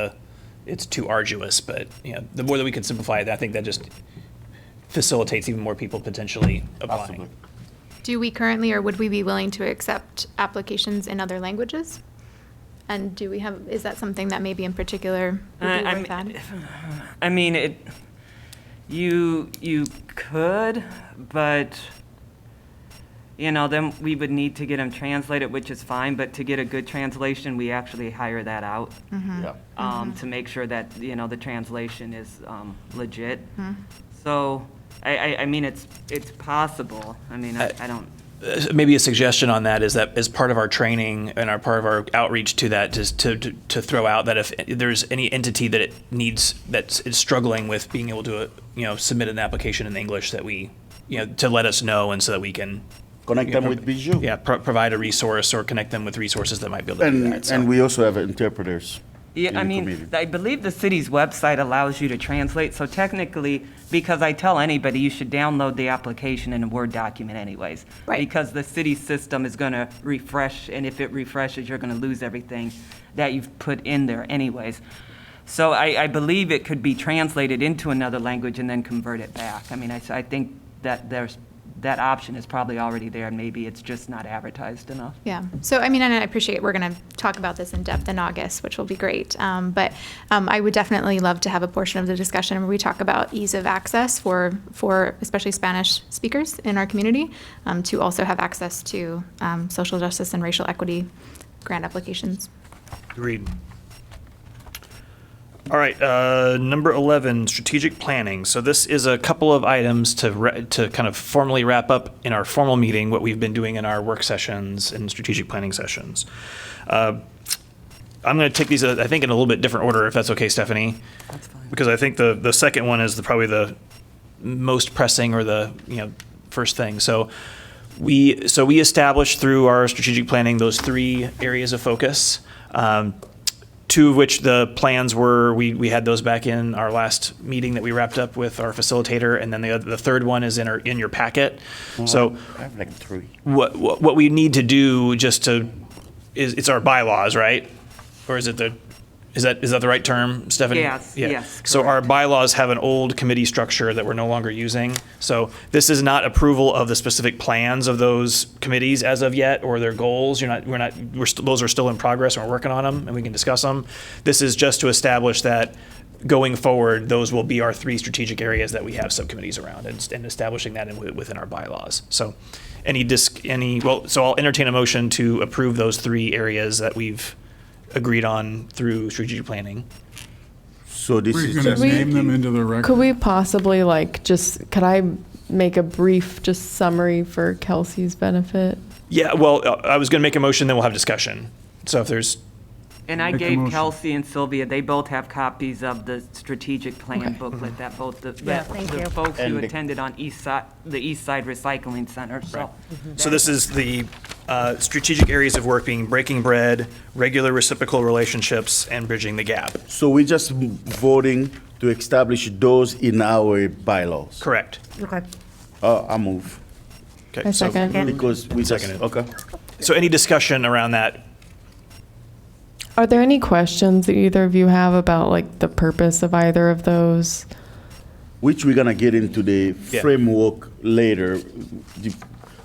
it's too arduous. But the more that we can simplify it, I think that just facilitates even more people potentially applying. Possibly. Do we currently, or would we be willing to accept applications in other languages? And is that something that maybe in particular would be worth adding? I mean, you could, but, then we would need to get them translated, which is fine, but to get a good translation, we actually hire that out Yeah. to make sure that, the translation is legit. So, I mean, it's possible. I mean, I don't. Maybe a suggestion on that is that as part of our training and part of our outreach to that is to throw out that if there's any entity that that's struggling with being able to submit an application in English, that we to let us know, and so that we can Connect them with Bijou. Yeah, provide a resource or connect them with resources that might be able to do that. So. And we also have interpreters. Yeah, I mean, I believe the city's website allows you to translate, so technically, because I tell anybody you should download the application in a Word document anyways. Right. Because the city system is going to refresh, and if it refreshes, you're going to lose everything that you've put in there anyways. So I believe it could be translated into another language and then convert it back. I mean, I think that that option is probably already there, and maybe it's just not advertised enough. Yeah. So, I mean, and I appreciate we're going to talk about this in depth in August, which will be great. But I would definitely love to have a portion of the discussion where we talk about ease of access for especially Spanish speakers in our community to also have access to social justice and racial equity grant applications. Agreed. All right, number 11, strategic planning. So this is a couple of items to kind of formally wrap up in our formal meeting what we've been doing in our work sessions and strategic planning sessions. I'm going to take these, I think, in a little bit different order, if that's okay, Stephanie. That's fine. Because I think the second one is probably the most pressing or the first thing. So we established through our strategic planning those 3 areas of focus. 2 of which the plans were, we had those back in our last meeting that we wrapped up with our facilitator, and then the third one is in your packet. So I have like 3. What we need to do it's our bylaws, right? Or is that the right term, Stephanie? Yes, yes, So our bylaws have an old committee structure that we're no longer using. So this is not approval of the specific plans of those committees as of yet, or their goals. Those are still in progress, and we're working on them, and we can discuss them. This is just to establish that going forward, those will be our 3 strategic areas that we have subcommittees around, and establishing that within our bylaws. So so I'll entertain a motion to approve those 3 areas that we've agreed on through strategic planning. So this We're is going to just name them into the record. Could we possibly could I make a brief summary for Kelsey's benefit? Yeah, well, I was going to make a motion, then we'll have discussion. So if there's... And I Make a gave motion. Kelsey and Sylvia, they both have copies of the strategic plan Okay. booklet that both the thank you. folks And who the- attended on the East Side Recycling Center, so. So this is the strategic areas of work being breaking bread, regular reciprocal relationships, and bridging the gap. So we're just voting to establish those in our bylaws. Correct. Okay. I move. Okay. I so- second. Because we just, Seconded. okay. So any discussion around that? Are there any questions that either of you have about the purpose of either of those? Which we're gonna get into the Yeah. framework later,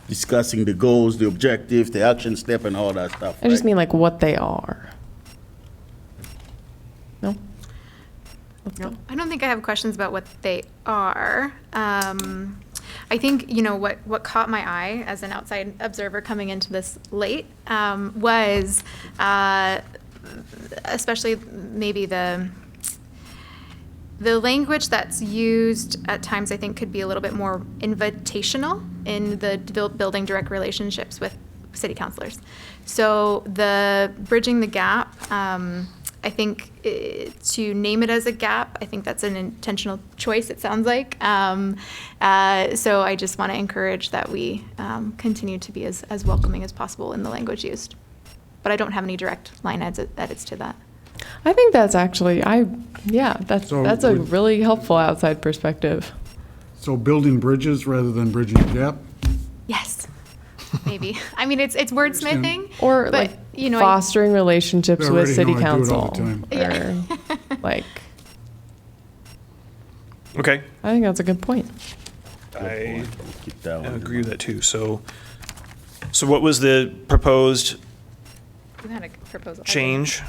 discussing the goals, the objectives, the action step, and all that stuff. I just right? mean what they are. No? Let's go. I don't think I have questions about what they are. I think, what caught my eye as an outside observer coming into this late was especially maybe the language that's used at times, I think, could be a little bit more invitational in the building direct relationships with city councilors. So the bridging the gap, I think to name it as a gap, I think that's an intentional choice, it sounds like. So I just want to encourage that we continue to be as welcoming as possible in the language used. But I don't have any direct line edits to that. I think that's actually, that's So a would- really helpful outside perspective. So building bridges rather than bridging the gap? Yes, maybe. I mean, it's wordsmithing. Or but, fostering relationships I with already city know I do it council. all the time. Or, Okay. I think that's a good point. I Keep that one. agree with that too. So what was the proposed You had a proposal. change?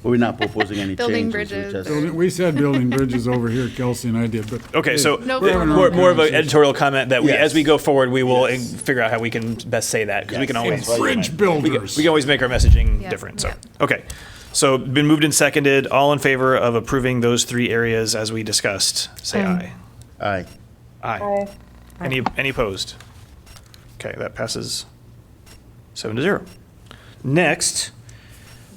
We're not proposing any Building changes. we bridges just- We said building bridges over here, Kelsey and I did, but. Okay, so No we're having our more own of an conversation. editorial comment that Yes. as we go forward, we will figure out how we can best say that, because we can Yes. always. Yes. Bridge We builders. can always make our messaging Yeah. different, so, Yeah. okay. So been moved and seconded, all in favor of approving those 3 areas as we discussed, say aye. Aye. Aye. Any opposed? Okay, that passes 7-0. Next,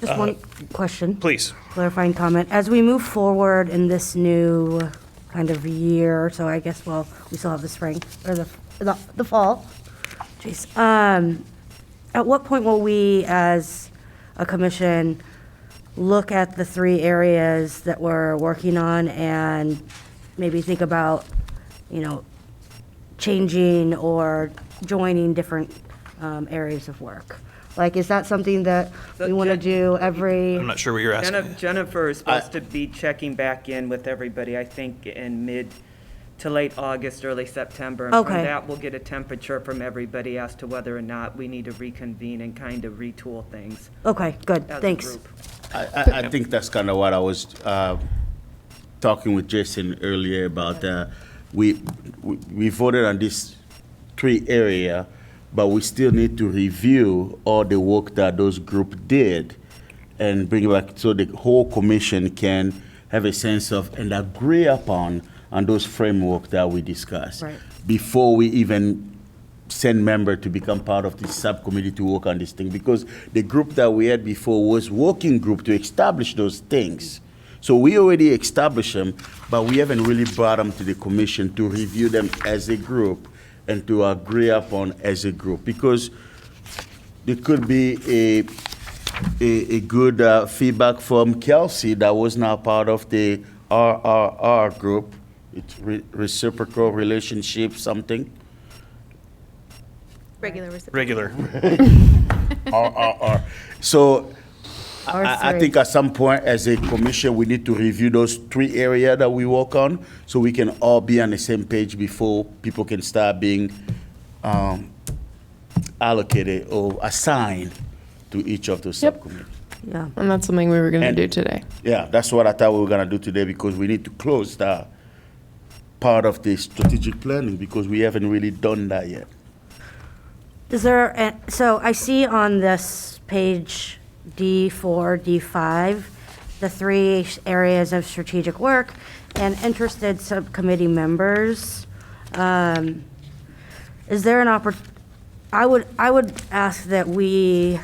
Just one question. please. Clarifying comment. As we move forward in this new kind of year, so I guess, we still have the spring, or the fall. Jeez. At what point will we, as a commission, look at the 3 areas that we're working on and maybe think about, changing or joining different areas of work? Is that something that we want to do every? I'm not sure what you're asking. Jennifer is supposed to be checking back in with everybody, I think, in mid to late August, early September. And Okay. from that, we'll get a temperature from everybody as to whether or not we need to reconvene and kind of retool things Okay, good, as a thanks. group. I think that's kind of what I was talking with Jason earlier about. We voted on this 3 area, but we still need to review all the work that those group did and bring it back so the whole commission can have a sense of and agree upon on those framework that we discussed Right. before we even send member to become part of this subcommittee to work on this thing, because the group that we had before was working group to establish those things. So we already established them, but we haven't really brought them to the commission to review them as a group and to agree upon as a group, because there could be a good feedback from Kelsey that was now part of the RRR group. It's reciprocal relationship something. Regular. RRR. So I think at some point as a commission, we need to review those 3 areas that we work on so we can all be on the same page before people can start being allocated or assigned to each of those subcommittees. Yeah. And that's something we were going to do today. Yeah, that's what I thought we were going to do today, because we need to close that part of the strategic planning, because we haven't really done that yet. Is there, so I see on this page D4, D5, the 3 areas of strategic work and interested subcommittee members. Is there an I would ask that we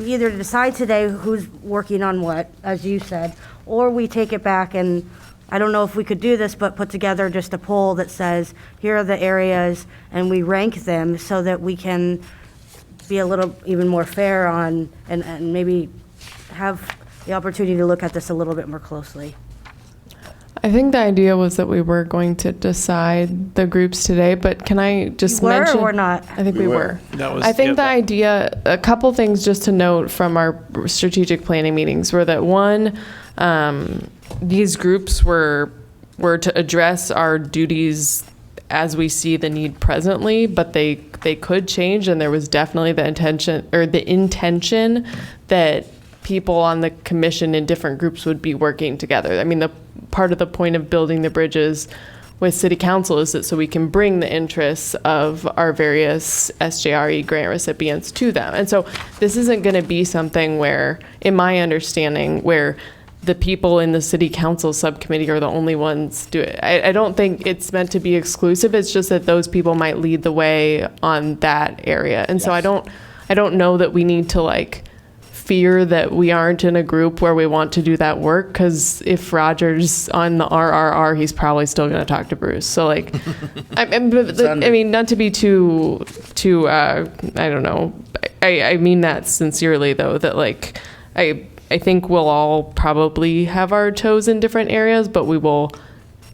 either decide today who's working on what, as you said, or we take it back and, I don't know if we could do this, but put together just a poll that says, here are the areas, and we rank them so that we can be a little even more fair on, and maybe have the opportunity to look at this a little bit more closely. I think the idea was that we were going to decide the groups today, but can I just You were mention? or not? I think we were. That was- I think yeah, the idea, a couple things just to note from our strategic planning meetings were that one, these groups were to address our duties as we see the need presently, but they could change, and there was definitely the intention that people on the commission in different groups would be working together. I mean, the part of the point of building the bridges with city council is that so we can bring the interests of our various SJRE grant recipients to them. And so this isn't going to be something where, in my understanding, where the people in the city council subcommittee are the only ones do it. I don't think it's meant to be exclusive. It's just that those people might lead the way on that area. And so I don't know that we need to like fear that we aren't in a group where we want to do that work, because if Roger's on the RRR, he's probably still going to talk to Bruce. So like, I mean, not to be too I don't know. I mean that sincerely though, that like, I think we'll all probably have our toes in different areas, but we will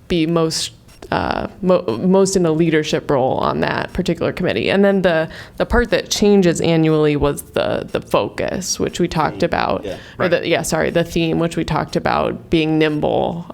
be most in a leadership role on that particular committee. And then the part that changes annually was the focus, which we talked about, the theme, which we talked about being nimble,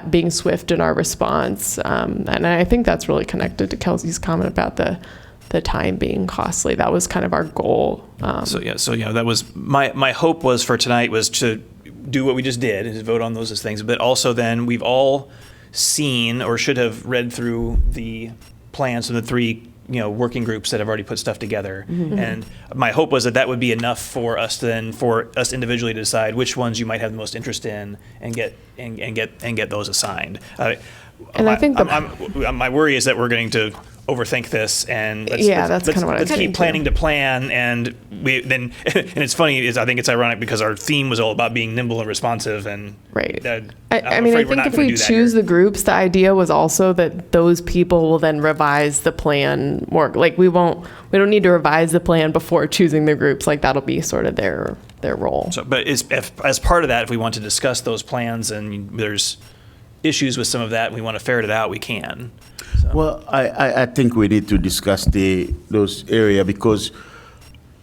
being swift in our response. And I think that's really connected to Kelsey's comment about the time being costly. That was kind of our goal. So that was my hope was for tonight was to do what we just did, is vote on those as things. But also then we've all seen or should have read through the plans of the 3 working groups that have already put stuff together. Mm-hmm. And my hope was that would be enough for us individually to decide which ones you might have the most interest in and get those assigned. And I think my worry is that we're going to overthink this, and that's kind of what let's keep planning to plan, and and it's funny is I think it's ironic because our theme was all about being nimble and responsive, and right. I mean, I think if we choose the groups, the idea was also that those people will then revise the plan more. Like we don't need to revise the plan before choosing the groups. Like that'll be sort of their role. So, but as part of that, if we want to discuss those plans and there's issues with some of that, and we want to ferret it out, we can. So. Well, I think we need to discuss those areas, because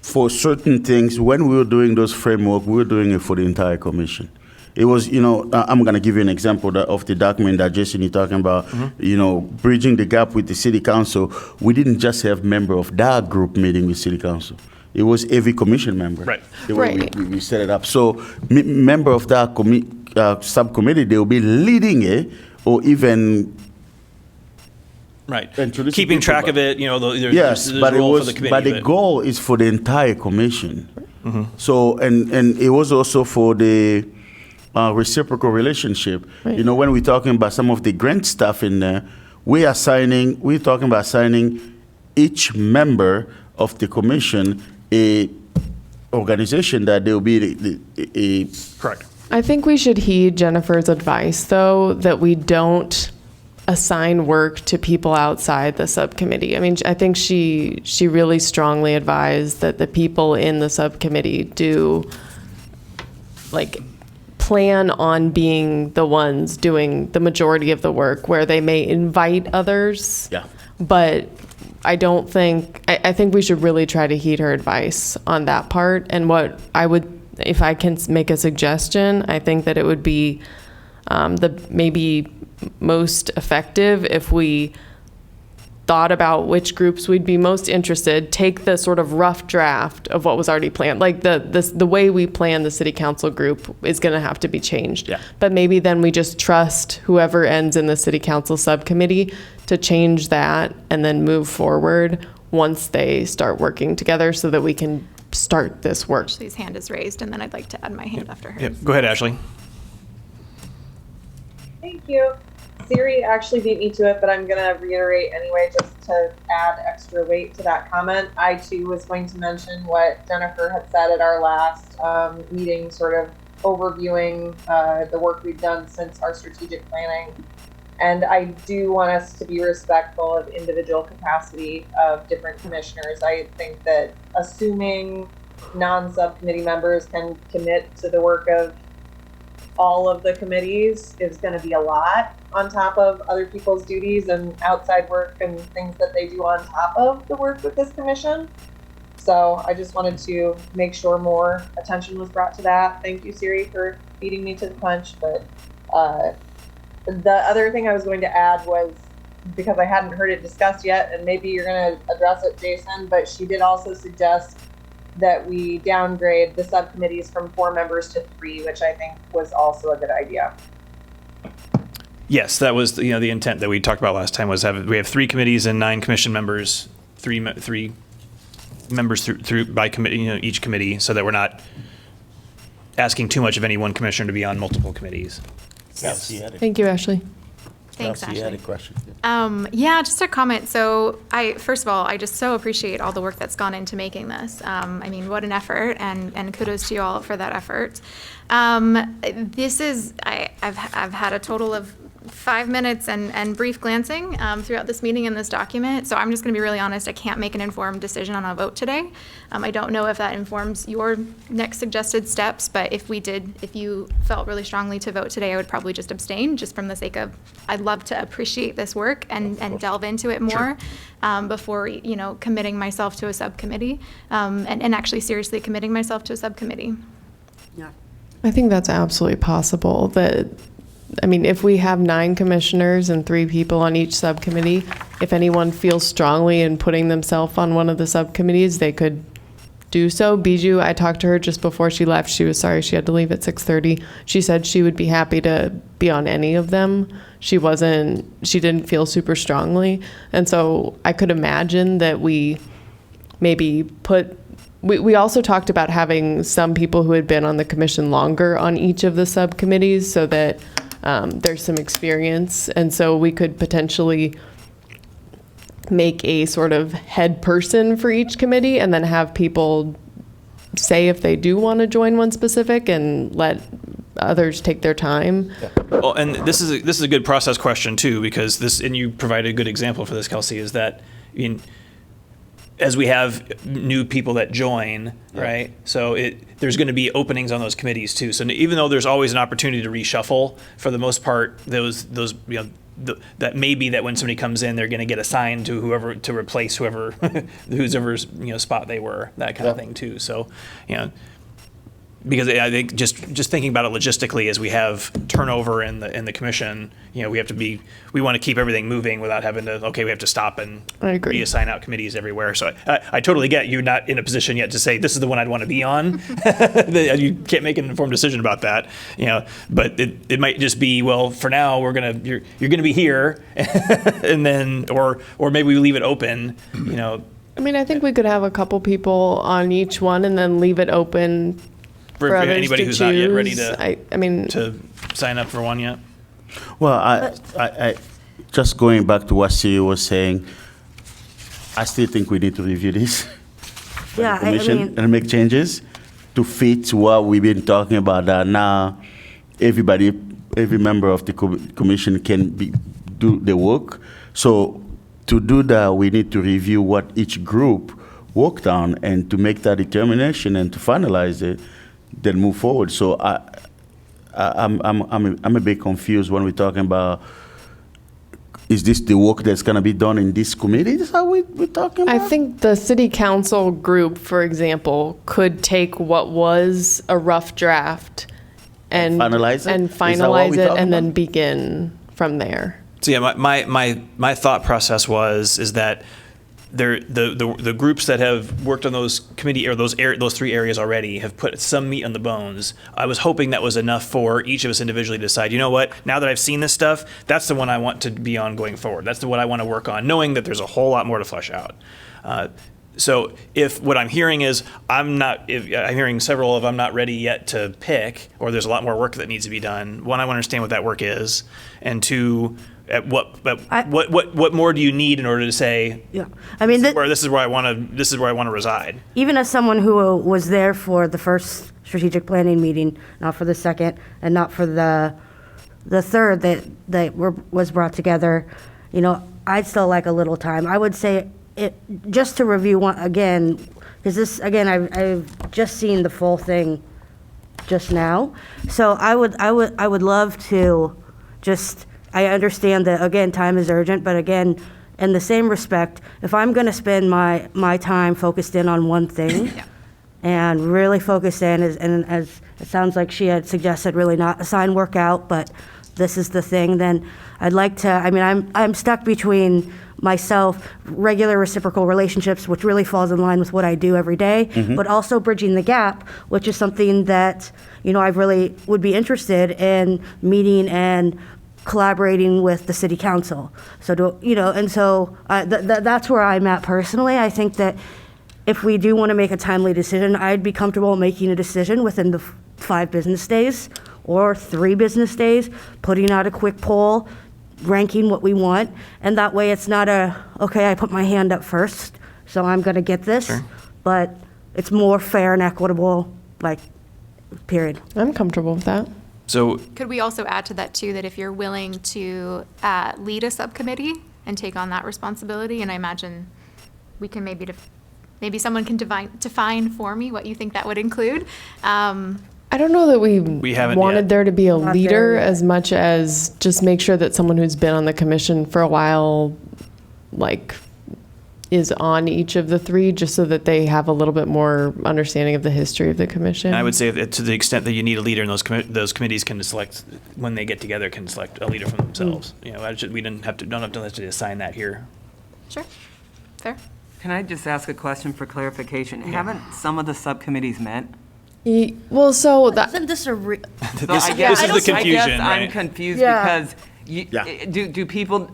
for certain things, when we were doing those framework, we were doing it for the entire commission. It was, I'm going to give you an example of the document that Jason is talking about, mm-hmm. Bridging the gap with the city council. We didn't just have member of that group meeting with city council. It was every commission member. Right. The way we set it up. So member of that subcommittee, they will be leading it, or even keeping track of it. There's but role for the committee. But the goal is for the entire commission. Mm-hmm. So and it was also for the reciprocal relationship. Right. You know, when we're talking about some of the grant stuff in there, we're talking about assigning each member of the commission a organization that they'll be Correct. I think we should heed Jennifer's advice, though, that we don't assign work to people outside the subcommittee. I mean, I think she really strongly advised that the people in the subcommittee do, like, plan on being the ones doing the majority of the work, where they may invite others. Yeah. But I don't think, I think we should really try to heed her advice on that part. And what I would, if I can make a suggestion, I think that it would be the maybe most effective if we thought about which groups we'd be most interested, take the sort of rough draft of what was already planned. Like the way we plan the city council group is going to have to be changed. Yeah. But maybe then we just trust whoever ends in the city council subcommittee to change that and then move forward once they start working together so that we can start this work. Ashley's hand is raised, and then I'd like to add my hand after hers. Yep. Go ahead, Ashley. Thank you. Siri actually beat me to it, but I'm going to reiterate anyway, just to add extra weight to that comment. I too was going to mention what Jennifer had said at our last meeting, sort of overviewing the work we've done since our strategic planning. And I do want us to be respectful of individual capacity of different commissioners. I think that assuming non-subcommittee members can commit to the work of all of the committees is going to be a lot on top of other people's duties and outside work and things that they do on top of the work with this commission. So I just wanted to make sure more attention was brought to that. Thank you, Siri, for beating me to the punch. But the other thing I was going to add was, because I hadn't heard it discussed yet, and maybe you're going to address it, Jason, but she did also suggest that we downgrade the subcommittees from 4 members to 3, which I think was also a good idea. Yes, that was the intent that we talked about last time was we have 3 committees and 9 commission members, 3 members through by committee, each committee, so that we're not asking too much of any one commissioner to be on multiple committees. Yes. Thank you, Ashley. Thanks, Chelsea, you had a Ashley. question. Yeah, just a comment. So first of all, I just so appreciate all the work that's gone into making this. I mean, what an effort, and kudos to you all for that effort. This is, I've had a total of 5 minutes and brief glancing throughout this meeting and this document. So I'm just going to be really honest. I can't make an informed decision on a vote today. I don't know if that informs your next suggested steps, but if you felt really strongly to vote today, I would probably just abstain, just from the sake of, I'd love to appreciate this work and delve into it more before, committing myself to a subcommittee and actually seriously committing myself to a subcommittee. Yeah. I think that's absolutely possible. If we have 9 commissioners and 3 people on each subcommittee, if anyone feels strongly in putting themselves on one of the subcommittees, they could do so. Bijou, I talked to her just before she left. She was sorry she had to leave at 6:30. She said she would be happy to be on any of them. She didn't feel super strongly. And so I could imagine that we maybe we also talked about having some people who had been on the commission longer on each of the subcommittees so that there's some experience. And so we could potentially make a sort of head person for each committee and then have people say if they do want to join one specific and let others take their time. Well, and this is a good process question too, because and you provided a good example for this, Kelsey, is that, as we have new people that join, right? So there's going to be openings on those committees too. So even though there's always an opportunity to reshuffle, for the most part, that may be that when somebody comes in, they're going to get assigned to whoever to replace whoever's spot they were, that kind of thing too. So, because I think just thinking about it logistically, as we have turnover in the commission, we want to keep everything moving without having to, we have to stop and I agree. reassign out committees everywhere. So I totally get you're not in a position yet to say this is the one I'd want to be on. You can't make an informed decision about that, but it might just be, well, for now you're gonna be here, and then or maybe we leave it open, I think we could have a couple people on each one and then leave it open For others anybody to who's not yet ready choose. to, I mean, to sign up for one yet? Well, I just going back to what CEO was saying, I still think we need to review this. Yeah, I Commission mean, and make changes to fit what we've been talking about. That now, every member of the commission can do the work. So to do that, we need to review what each group worked on, and to make that determination and to finalize it, then move forward. So I'm a bit confused when we're talking about, is this the work that's going to be done in this committee? Is that what we're talking about? I think the city council group, for example, could take what was a rough draft and Finalize it? and Is that what finalize we're it talking and then about? begin from there. So yeah, my thought process is that the groups that have worked on those committee or those 3 areas already have put some meat on the bones. I was hoping that was enough for each of us individually to decide, you know what, now that I've seen this stuff, that's the one I want to be on going forward. That's the one I want to work on, knowing that there's a whole lot more to flesh out. So if what I'm hearing is I'm hearing several of I'm not ready yet to pick, or there's a lot more work that needs to be done. One, I want to understand what that work is, and two, what more do you need in order to say? Yeah, I mean, this is where I want to reside. even as someone who was there for the first strategic planning meeting, not for the second, and not for the third that was brought together, you know, I'd still like a little time. I would say it just to review one again, because this again I've just seen the full thing just now, so I would love to just. I understand that, again, time is urgent, but again, in the same respect, if I'm going to spend my time focused in on one thing and really focus in, and as it sounds like she had suggested, really not assign work out, but this is the thing, then I'd like to, I mean, I'm stuck between myself, regular reciprocal relationships, which really falls in line with what I do every day, but also bridging the gap, which is something that, you know, I really would be interested in meeting and collaborating with the city council. So, that's where I'm at personally. I think that if we do want to make a timely decision, I'd be comfortable making a decision within the 5 business days or 3 business days, putting out a quick poll, ranking what we want, and that way it's not okay, I put my hand up first, so I'm going to get this, but it's more fair and equitable, period. I'm comfortable with that. So Could we also add to that too, that if you're willing to lead a subcommittee and take on that responsibility, and I imagine we can maybe someone can define for me what you think that would include. I don't know that we haven't wanted yet. there to be a Not leader there yet. as much as just make sure that someone who's been on the commission for a while, is on each of the 3, just so that they have a little bit more understanding of the history of the commission. And I would say that to the extent that you need a leader, and those committees can select, when they get together, can select a leader from themselves. You know, we don't have to assign that here. Sure, fair. Can I just ask a question for clarification? Haven't some of the subcommittees met? Well, so that Isn't this a So This- I guess, this is the confusion, I guess I'm right? confused Yeah. because do people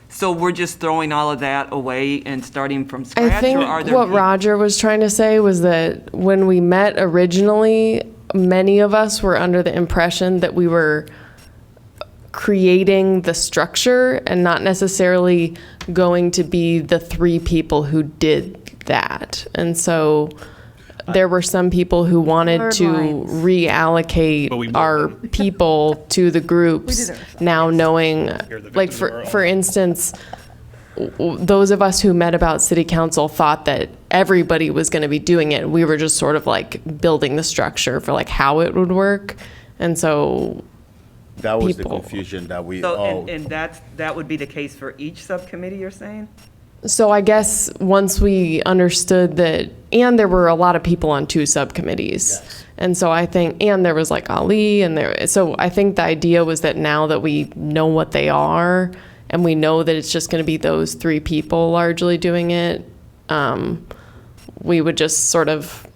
so we're just throwing all of that away and starting from I scratch, think or are there what peop- Roger was trying to say was that when we met originally, many of us were under the impression that we were creating the structure and not necessarily going to be the 3 people who did that. And so there were some people who wanted Blurred to lines. reallocate But we blurred our people to the groups, now knowing, You're the victims of our for own. instance, those of us who met about city council thought that everybody was going to be doing it. We were just sort of building the structure for how it would work. And so That was the people. confusion that we So all. and that would be the case for each subcommittee, you're saying? So I guess once we understood that, and there were a lot of people on 2 subcommittees. And so I think, and there was Ali, so I think the idea was that now that we know what they are, and we know that it's just going to be those 3 people largely doing it, we would just sort of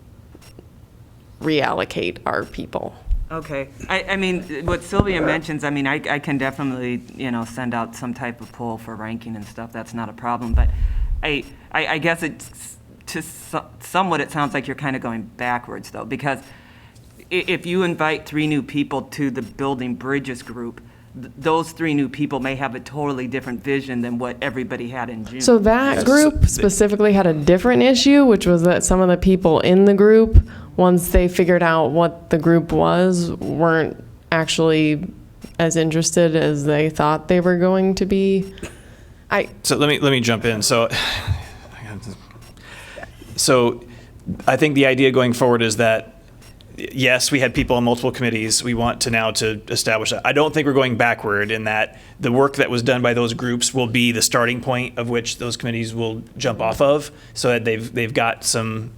reallocate our people. Okay. I mean, what Sylvia mentions, I mean, I can definitely, send out some type of poll for ranking and stuff. That's not a problem. But I guess it's somewhat it sounds like you're kind of going backwards, though, because if you invite 3 new people to the Building Bridges group, those 3 new people may have a totally different vision than what everybody had in June. So that group specifically had a different issue, which was that some of the people in the group, once they figured out what the group was, weren't actually as interested as they thought they were going to be. So let me jump in. So I think the idea going forward is that, yes, we had people on multiple committees. We want to now to establish that. I don't think we're going backward in that the work that was done by those groups will be the starting point of which those committees will jump off of, so that they've got some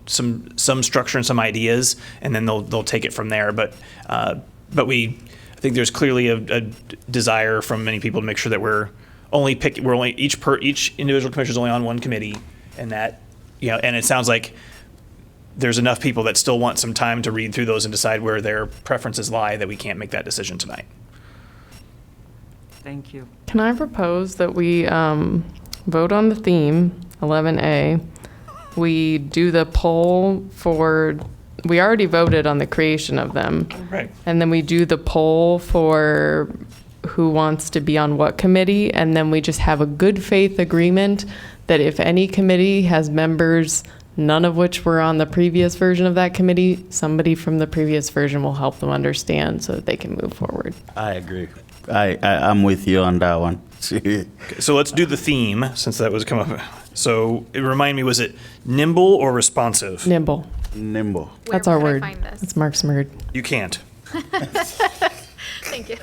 structure and some ideas, and then they'll take it from there. But I think there's clearly a desire from many people to make sure that each individual commissioner is only on one committee, and that, and it sounds like there's enough people that still want some time to read through those and decide where their preferences lie, that we can't make that decision tonight. Thank you. Can I propose that we vote on the theme, 11A? We do the poll we already voted on the creation of them. Right. And then we do the poll for who wants to be on what committee, and then we just have a good faith agreement that if any committee has members, none of which were on the previous version of that committee, somebody from the previous version will help them understand so that they can move forward. I agree. I'm with you on that one. Okay, so let's do the theme, since that was come up. So remind me, was it nimble or responsive? Nimble. Nimble. That's our Where word. can I find this? It's Mark's word. You can't. Thank you.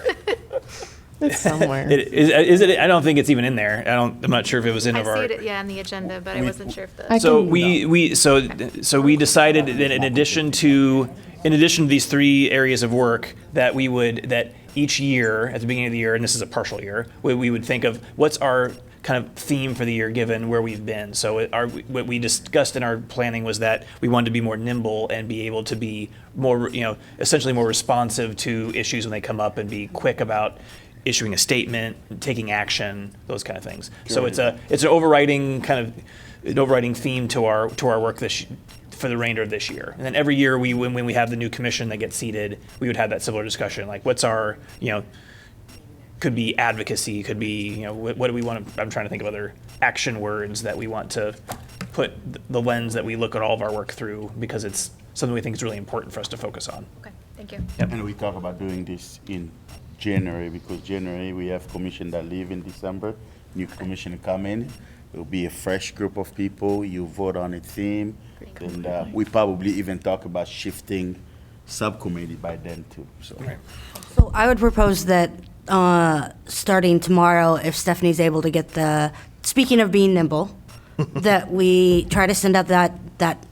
It's somewhere. Is it? I don't think it's even in there. I'm not sure if it was in I of our. see it, in the agenda, but I wasn't sure if the. So we decided that in addition to these 3 areas of work that each year at the beginning of the year, and this is a partial year, we would think of what's our kind of theme for the year given where we've been. So what we discussed in our planning was that we wanted to be more nimble and be able to be more, essentially more responsive to issues when they come up and be quick about issuing a statement, taking action, those kind of things. So it's an overriding theme to our work for the remainder of this year. And then every year when we have the new commission that gets seated, we would have that similar discussion, like what's our, could be advocacy, could be, what do we want to, I'm trying to think of other action words that we want to put the lens that we look at all of our work through, because it's something we think is really important for us to focus on. Okay, thank you. Yep. And we talk about doing this in January, because January we have commission that leave in December, new commission come in. It'll be a fresh group of people. You vote on a theme, and we probably even talk about shifting subcommittee by then too. So, So I would propose that starting tomorrow, if Stephanie's able to get speaking of being nimble, that we try to send out that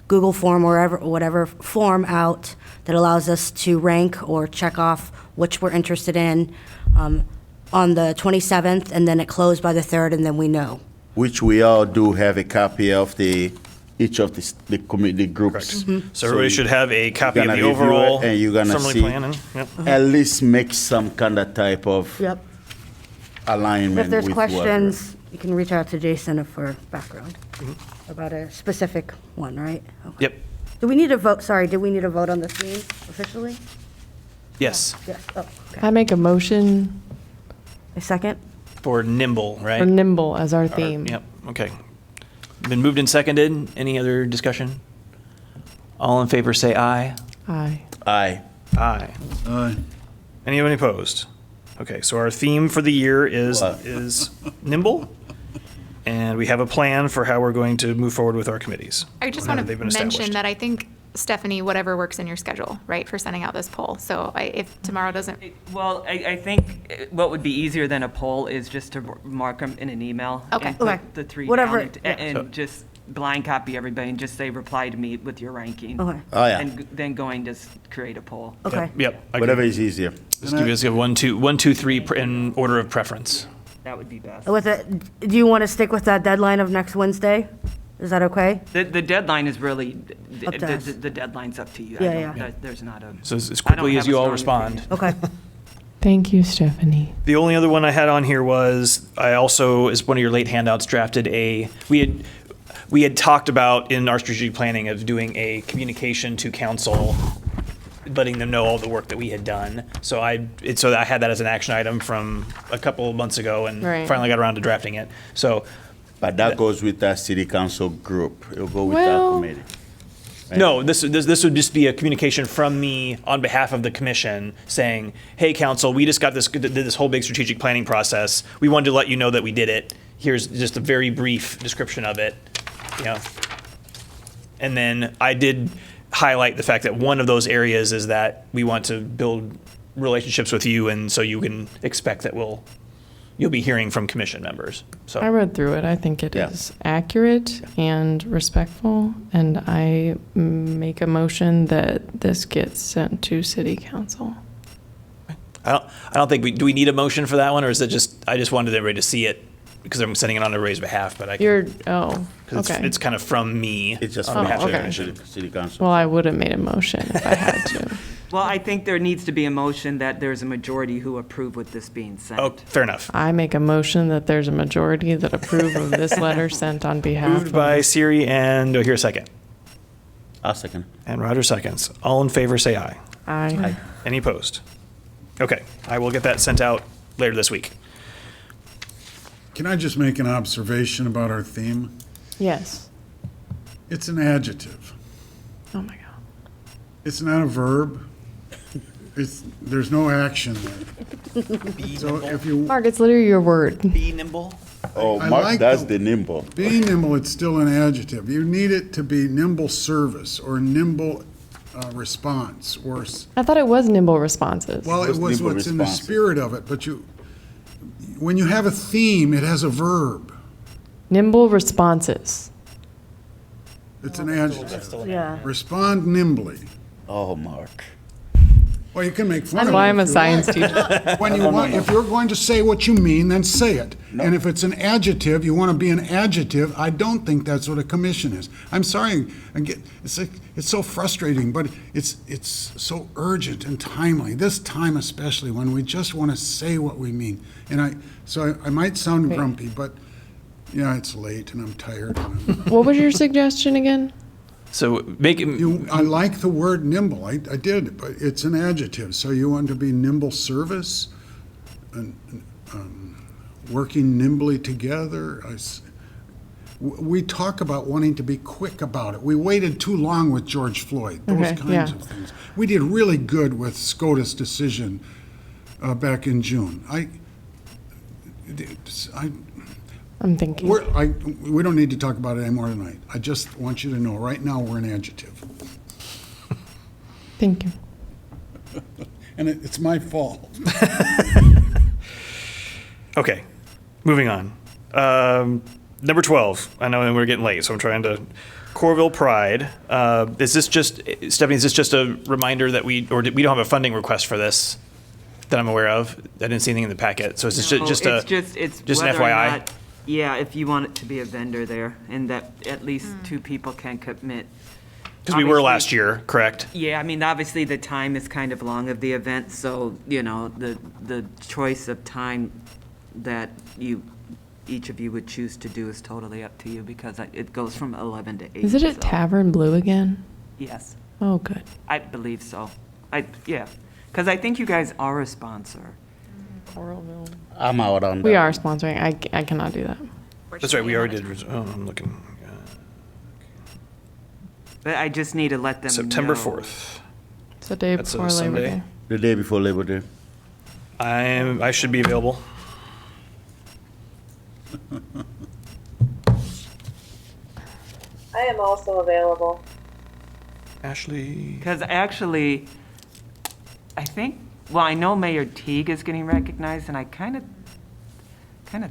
Google form or whatever form out that allows us to rank or check off which we're interested in on the 27th, and then it closed by the 3rd, and then we know. which we all do have a copy of each of the committee groups. So everybody should have a copy of Gonna the review it, overall and you're gonna summary see plan. And, yep. at least make some kind of type of Yep. alignment If there's with whoever. questions, you can reach out to Jason for background about a specific one, right? Okay. Yep. Do we need to vote, did we need to vote on the theme officially? Yes. Yes, oh, I make a motion a second? For nimble, right? for nimble as our theme. Yep. Okay. Been moved and seconded. Any other discussion? All in favor say aye. Aye. Aye. Aye. Aye. Anyone opposed? Okay, so our theme for the year is nimble, and we have a plan for how we're going to move forward with our committees. I just now want that to they've been mention established. that I think, Stephanie, whatever works in your schedule, right, for sending out this poll. So if tomorrow doesn't, Well, I think what would be easier than a poll is just to mark them in an email. Okay. And put Okay. the 3 Whatever, down and just blind copy everybody and just say, reply to me with your ranking. Okay. Oh, yeah. And then going to create a poll. Okay. Yep. I Whatever agree. is easier. Just give us a 1, 2, 3 in order of preference. That would be best. With it, do you want to stick with that deadline of next Wednesday? Is that okay? The deadline is really, Up to us. the deadline's up to you. Yeah, I don't- yeah. There's not a. So as I don't quickly have as a you all strong respond. Okay. Thank you, Stephanie. The only other one I had on here was I also, as one of your late handouts, drafted we had talked about in our strategic planning of doing a communication to council, letting them know all the work that we had done. So I had that as an action item from a couple of months ago, and Right. finally got around to drafting it. So But that goes with that city council group. It'll go with Well- that committee. Right? no, this would just be a communication from me on behalf of the commission saying, "Hey, council, we just did this whole big strategic planning process. We wanted to let you know that we did it. Here's just a very brief description of it." You know, and then I did highlight the fact that one of those areas is that we want to build relationships with you, and so you can expect that you'll be hearing from commission members. So I read through it. I think it is accurate and respectful, and I make a motion that this gets sent to city council. I don't think do we need a motion for that one, or is it just I just wanted everybody to see it because I'm sending it on everybody's behalf, but I can, Okay. it's kind of from me. It's just on from behalf of the okay. commission. City council. Well, I would have made a motion if I had to. Well, I think there needs to be a motion that there's a majority who approve with this being sent. Oh, fair enough. I make a motion that there's a majority that approve of this letter sent on behalf Moved by Siri, and do I hear a second? I'll second. And Roger seconds. All in favor, say aye. Aye. Any opposed? Okay, I will get that sent out later this week. Can I just make an observation about our theme? Yes. It's an adjective. Oh my God. It's not a verb. There's no action there. So if you, Mark, it's literally your word. Be nimble. Oh, I Mark, like that's the- the nimble. being nimble, it's still an adjective. You need it to be nimble service or nimble response or, I thought it was nimble responses. well, it What's was nimble what's in the responsive? spirit of it, but when you have a theme, it has a verb. Nimble responses. It's an adjective. Yeah. Respond nimbly. Oh, Mark. Well, you can make fun That's of why it I'm a if you science like. teacher. When you want, if you're going to say what you mean, then say it. And if it's an adjective, you want to be an adjective. I don't think that's what a commission is. I'm sorry. It's so frustrating, but it's so urgent and timely. This time especially, when we just want to say what we mean. And I might sound grumpy, but yeah, it's late and I'm tired. What was your suggestion again? So make it. I like the word nimble. I did, but it's an adjective. So you want to be nimble service, and working nimbly together. We talk about wanting to be quick about it. We waited too long with George Floyd. Those Okay, kinds yeah. of things. We did really good with SCOTUS decision back in June. I'm thinking. We don't need to talk about it anymore tonight. I just want you to know, right now, we're an adjective. Thank you. And it's my fault. Okay, moving on. Number 12. I know we're getting late, so I'm trying to. Corville Pride. Is this just, Stephanie, is this just a reminder that we don't have a funding request for this that I'm aware of? I didn't see anything in the packet. So is this No, just it's an whether or FYI? not- Yeah, if you want it to be a vendor there, and that at least two people can commit. Because we were Obviously- last year, correct? Yeah, I mean, obviously, the time is kind of long of the event, so, the choice of time that each of you would choose to do is totally up to you, because it goes from 11 to 8. Is it at so- Tavern Blue again? Yes, Oh, good. I believe so. Yeah, because I think you guys are a sponsor. Coralville. I'm out on that. We are sponsoring. I cannot do that. That's right, we already did. Oh, I'm looking. But I just need to let them know. September 4th. It's the day That's a before Labor Sunday. Day. The day before Labor Day. I should be available. I am also available. Ashley. Because actually, I think, well, I know Mayor Teague is getting recognized, and I kind of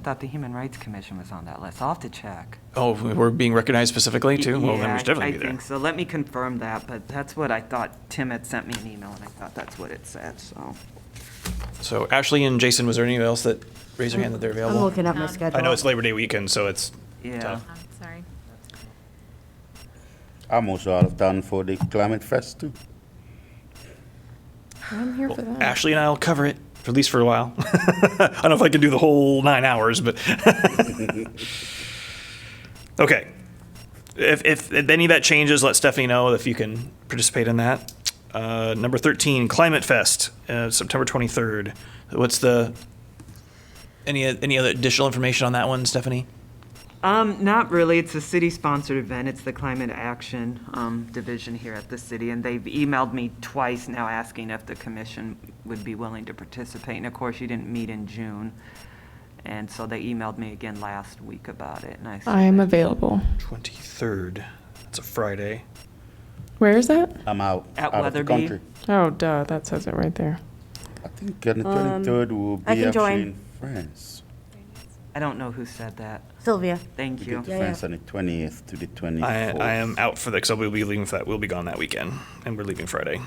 thought the Human Rights Commission was on that list. I'll have to check. Oh, we're being recognized specifically too? Well, then Yeah, we should definitely I be there. think so. Let me confirm that, but that's what I thought. Tim had sent me an email, and I thought that's what it said, so. So Ashley and Jason, was there anybody else that raised their hand that they're available? I'm looking at my schedule. I know it's Labor Day weekend, so it's Yeah. tough. Sorry. I'm also out of town for the Climate Fest too. I'm here for that. Ashley and I will cover it, at least for a while. I don't know if I can do the whole 9 hours, but. Okay. if any of that changes, let Stephanie know if you can participate in that. Number 13, Climate Fest, September 23rd. What's any other additional information on that one, Stephanie? Not really. It's a city-sponsored event. It's the Climate Action Division here at the city, and they've emailed me twice now asking if the commission would be willing to participate. And of course, you didn't meet in June, and so they emailed me again last week about it. And I said I am available. 23rd. That's a Friday. Where is that? I'm out At of the Weatherby. country. Oh, duh, that says it right there. I think on the 23rd we'll be I can actually join. in France. I don't know who said that. Sylvia. Thank We you. get to Yeah, France on the 20th to the 24th. I am out for that because we'll be leaving for that. We'll be gone that weekend, and we're leaving Friday.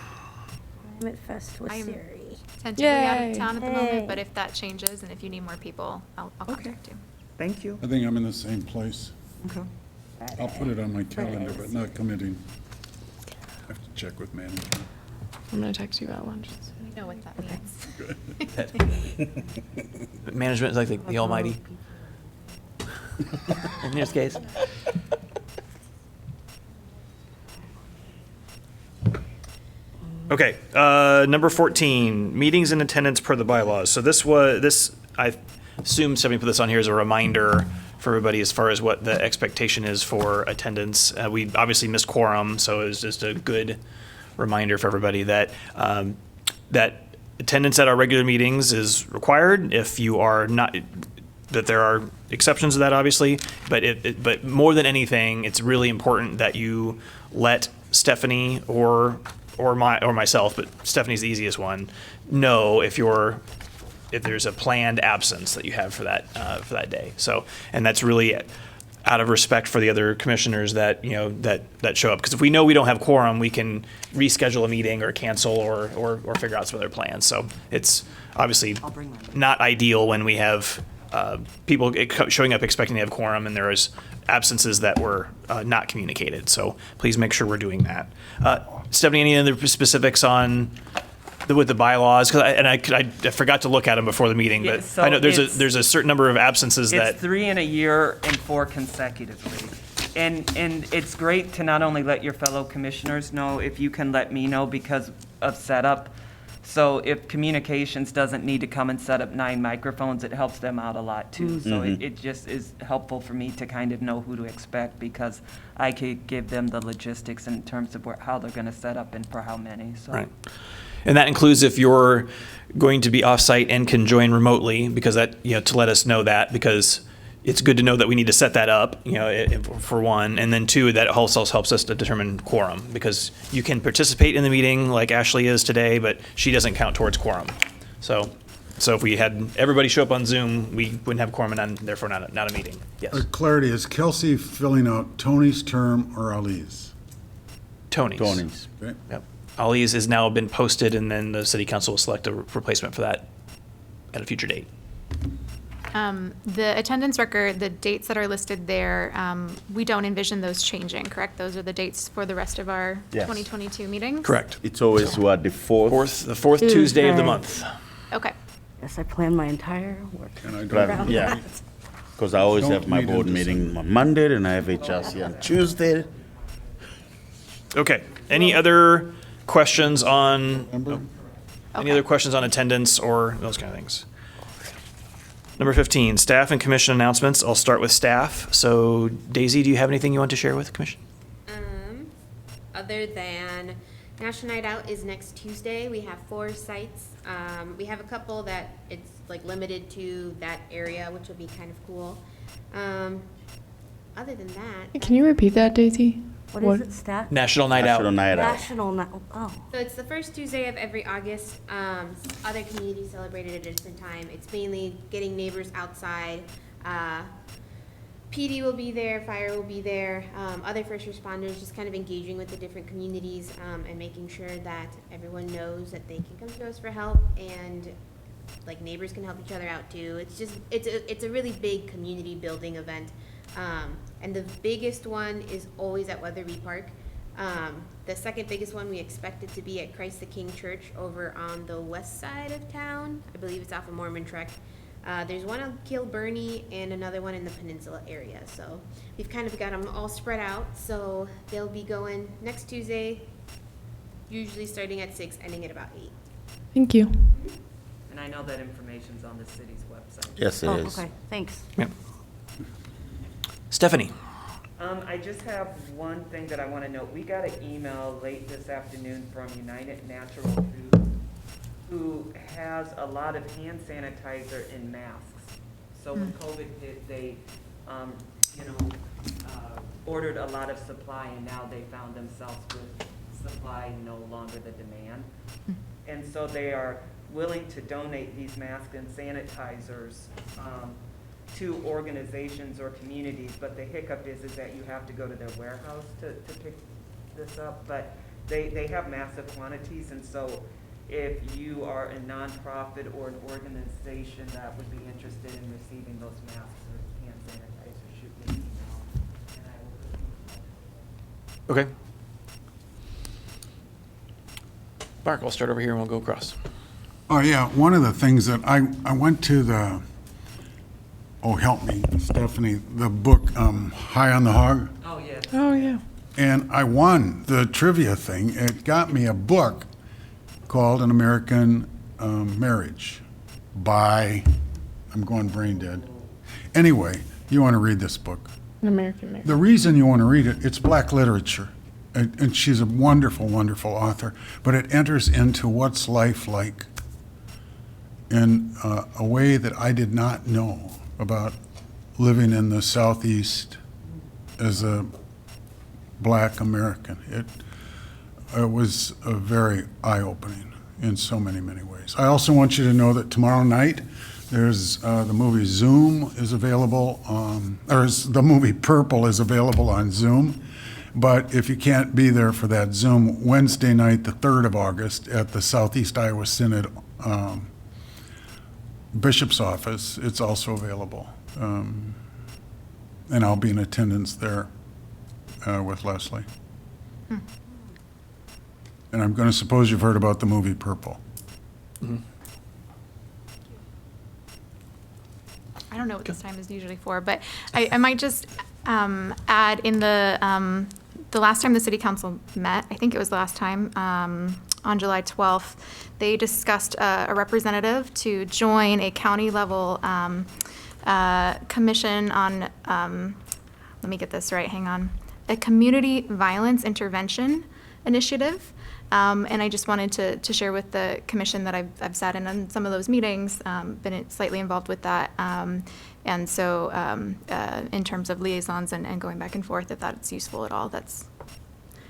Climate Fest with I'm Siri. Tentatively out Yay. of town at the Hey. moment, but if that changes and if you need more people, I'll Okay. contact you. Thank you. I think I'm in the same place. Okay. I'll put it on my calendar, but not committing. I have to check with management. I'm going to text you about lunch. You know what that means. Management is like the almighty. In this case. Okay, number 14, meetings and attendance per the bylaws. So I assume somebody put this on here as a reminder for everybody as far as what the expectation is for attendance. We obviously missed quorum, so it's just a good reminder for everybody that that attendance at our regular meetings is required. If you are not, that there are exceptions to that, obviously, but more than anything, it's really important that you let Stephanie or myself, but Stephanie's the easiest one, know if there's a planned absence that you have for that day. So, and that's really out of respect for the other commissioners that that show up. Because if we know we don't have quorum, we can reschedule a meeting or cancel or figure out some other plans. So it's obviously not ideal when we have people showing up expecting to have quorum and there is absences that were not communicated. So please make sure we're doing that. Stephanie, any other specifics on with the bylaws? Because I forgot to look at them before the meeting, Yeah, but so I know there's a certain number of absences that. It's 3 in a year and 4 consecutively. And it's great to not only let your fellow commissioners know, if you can let me know because of setup. So if communications doesn't need to come and set up 9 microphones, it helps them out a lot too. So it just is helpful for me to kind of know who to expect because I could give them the logistics in terms of how they're going to set up and for how many. So. Right. And that includes if you're going to be off-site and can join remotely, because that, to let us know that, because it's good to know that we need to set that up, for one. And then 2, that also helps us to determine quorum, because you can participate in the meeting like Ashley is today, but she doesn't count towards quorum. So if we had everybody show up on Zoom, we wouldn't have quorum and therefore not a meeting. Yes. Clarity, is Kelsey filling out Tony's term or Ali's? Tony's. Okay. Yep. Ali's has now been posted, and then the city council will select a replacement for that at a future date. The attendance record, the dates that are listed there, we don't envision those changing, correct? Those are the dates for the rest of our Yes. 2022 meetings? Correct. It's always the fourth. The fourth Tuesday of the Tuesday. month. Okay. Yes, I plan my entire work. And I Right, don't, yeah. Because I always Don't have my meet in board December. meeting on Monday, and I have HRC on Tuesday. Okay. Any other questions on? Remember? Any other questions on attendance or those kind of things? Number 15, staff and commission announcements. I'll start with staff. So Daisy, do you have anything you want to share with the commission? Other than National Night Out is next Tuesday. We have 4 sites. We have a couple that it's like limited to that area, which will be kind of cool. Other than that, Can you repeat that, Daisy? What is it, stat? National Night National Out. Night Out. National, oh. so it's the first Tuesday of every August. Other communities celebrate it at a different time. It's mainly getting neighbors outside. PD will be there, fire will be there, other first responders, just kind of engaging with the different communities and making sure that everyone knows that they can come to us for help and like neighbors can help each other out too. It's a really big community building event. And the biggest one is always at Weatherby Park. The second biggest one we expect it to be at Christ the King Church over on the west side of town. I believe it's off of Mormon Trek. There's one on Kilburnie and another one in the Peninsula area. So we've kind of got them all spread out. So they'll be going next Tuesday, usually starting at 6, ending at about 8. Thank you. And I know that information's on the city's website. Yes, it is. Okay, thanks. Yep. Stephanie. I just have one thing that I want to note. We got an email late this afternoon from United Natural Foods, who has a lot of hand sanitizer and masks. So when COVID hit, they, ordered a lot of supply, and now they found themselves with supply no longer the demand. And so they are willing to donate these masks and sanitizers to organizations or communities, but the hiccup is that you have to go to their warehouse to pick this up. But they have massive quantities, and so if you are a nonprofit or an organization that would be interested in receiving those masks or hand sanitizer, shoot me an email, and I will. Okay. Mark, we'll start over here and we'll go across. Oh, yeah, one of the things that I went to the, oh, help me, Stephanie, the book, High on the Hog. Oh, yes. Oh, yeah. And I won the trivia thing. It got me a book called An American Marriage by, I'm going brain dead. Anyway, you want to read this book. An American Marriage. The reason you want to read it, it's black literature. And she's a wonderful, wonderful author. But it enters into what's life like in a way that I did not know about living in the Southeast as a black American. It was very eye-opening in so many, many ways. I also want you to know that tomorrow night, there's the movie Zoom is available, the movie Purple is available on Zoom. But if you can't be there for that Zoom, Wednesday night, the 3rd of August, at the Southeast Iowa Synod Bishop's office, it's also available. And I'll be in attendance there with Leslie. And I'm going to suppose you've heard about the movie Purple. Mm-hmm. I don't know what this time is usually for, but I might just add in the last time the city council met, I think it was the last time, on July 12th, they discussed a representative to join a county level commission on, let me get this right, hang on, a community violence intervention initiative. And I just wanted to share with the commission that I've sat in on some of those meetings, been slightly involved with that. And so in terms of liaisons and going back and forth, if that's useful at all,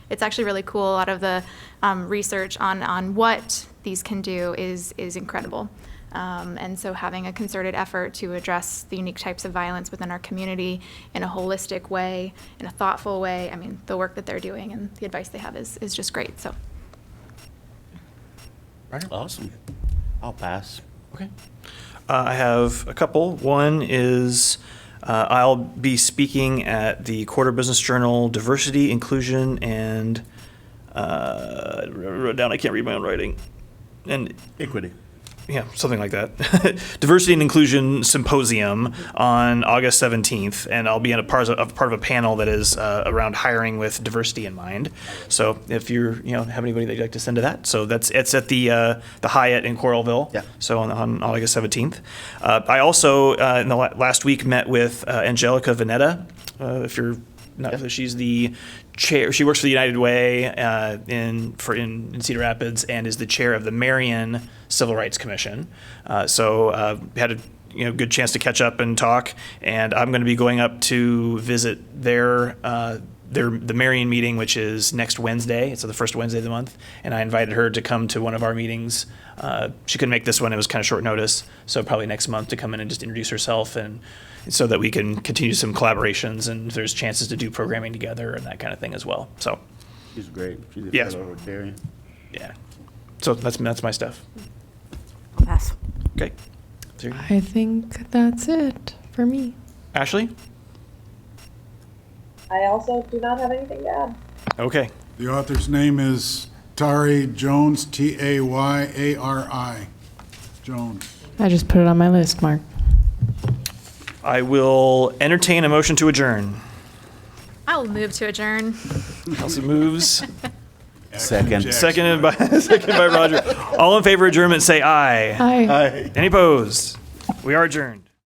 it's actually really cool. A lot of the research on what these can do is incredible. And so having a concerted effort to address the unique types of violence within our community in a holistic way, in a thoughtful way, I mean, the work that they're doing and the advice they have is just great. So. Awesome. I'll pass. Okay. I have a couple. One is I'll be speaking at the Quarter Business Journal Diversity, Inclusion, and I wrote down, I can't read my own writing. And Equity. Yeah, something like that. Diversity and Inclusion Symposium on August 17th, and I'll be in a part of a panel that is around hiring with diversity in mind. So if you have anybody that you'd like to send to that, so it's at the Hyatt in Coralville. Yeah. So on August 17th. I also in the last week met with Angelica Veneta. If you're not, she's the chair. She works for the United Way in Cedar Rapids and is the chair of the Marion Civil Rights Commission. So had a good chance to catch up and talk. And I'm going to be going up to visit the Marion meeting, which is next Wednesday. It's the first Wednesday of the month. And I invited her to come to one of our meetings. She couldn't make this one. It was kind of short notice. So probably next month to come in and just introduce herself, and so that we can continue some collaborations and if there's chances to do programming together and that kind of thing as well. So She's great. She's a Yes. fellow Rotarian. yeah. So that's my stuff. I'll pass. Okay. I think that's it for me. Ashley? I also do not have anything to add. Okay. The author's name is Tari Jones, Tayari Jones. I just put it on my list, Mark. I will entertain a motion to adjourn. I'll move to adjourn. Kelsey moves. Second. Seconded by Roger. All in favor of adjournment, say aye. Hi. Any opposed? We are adjourned.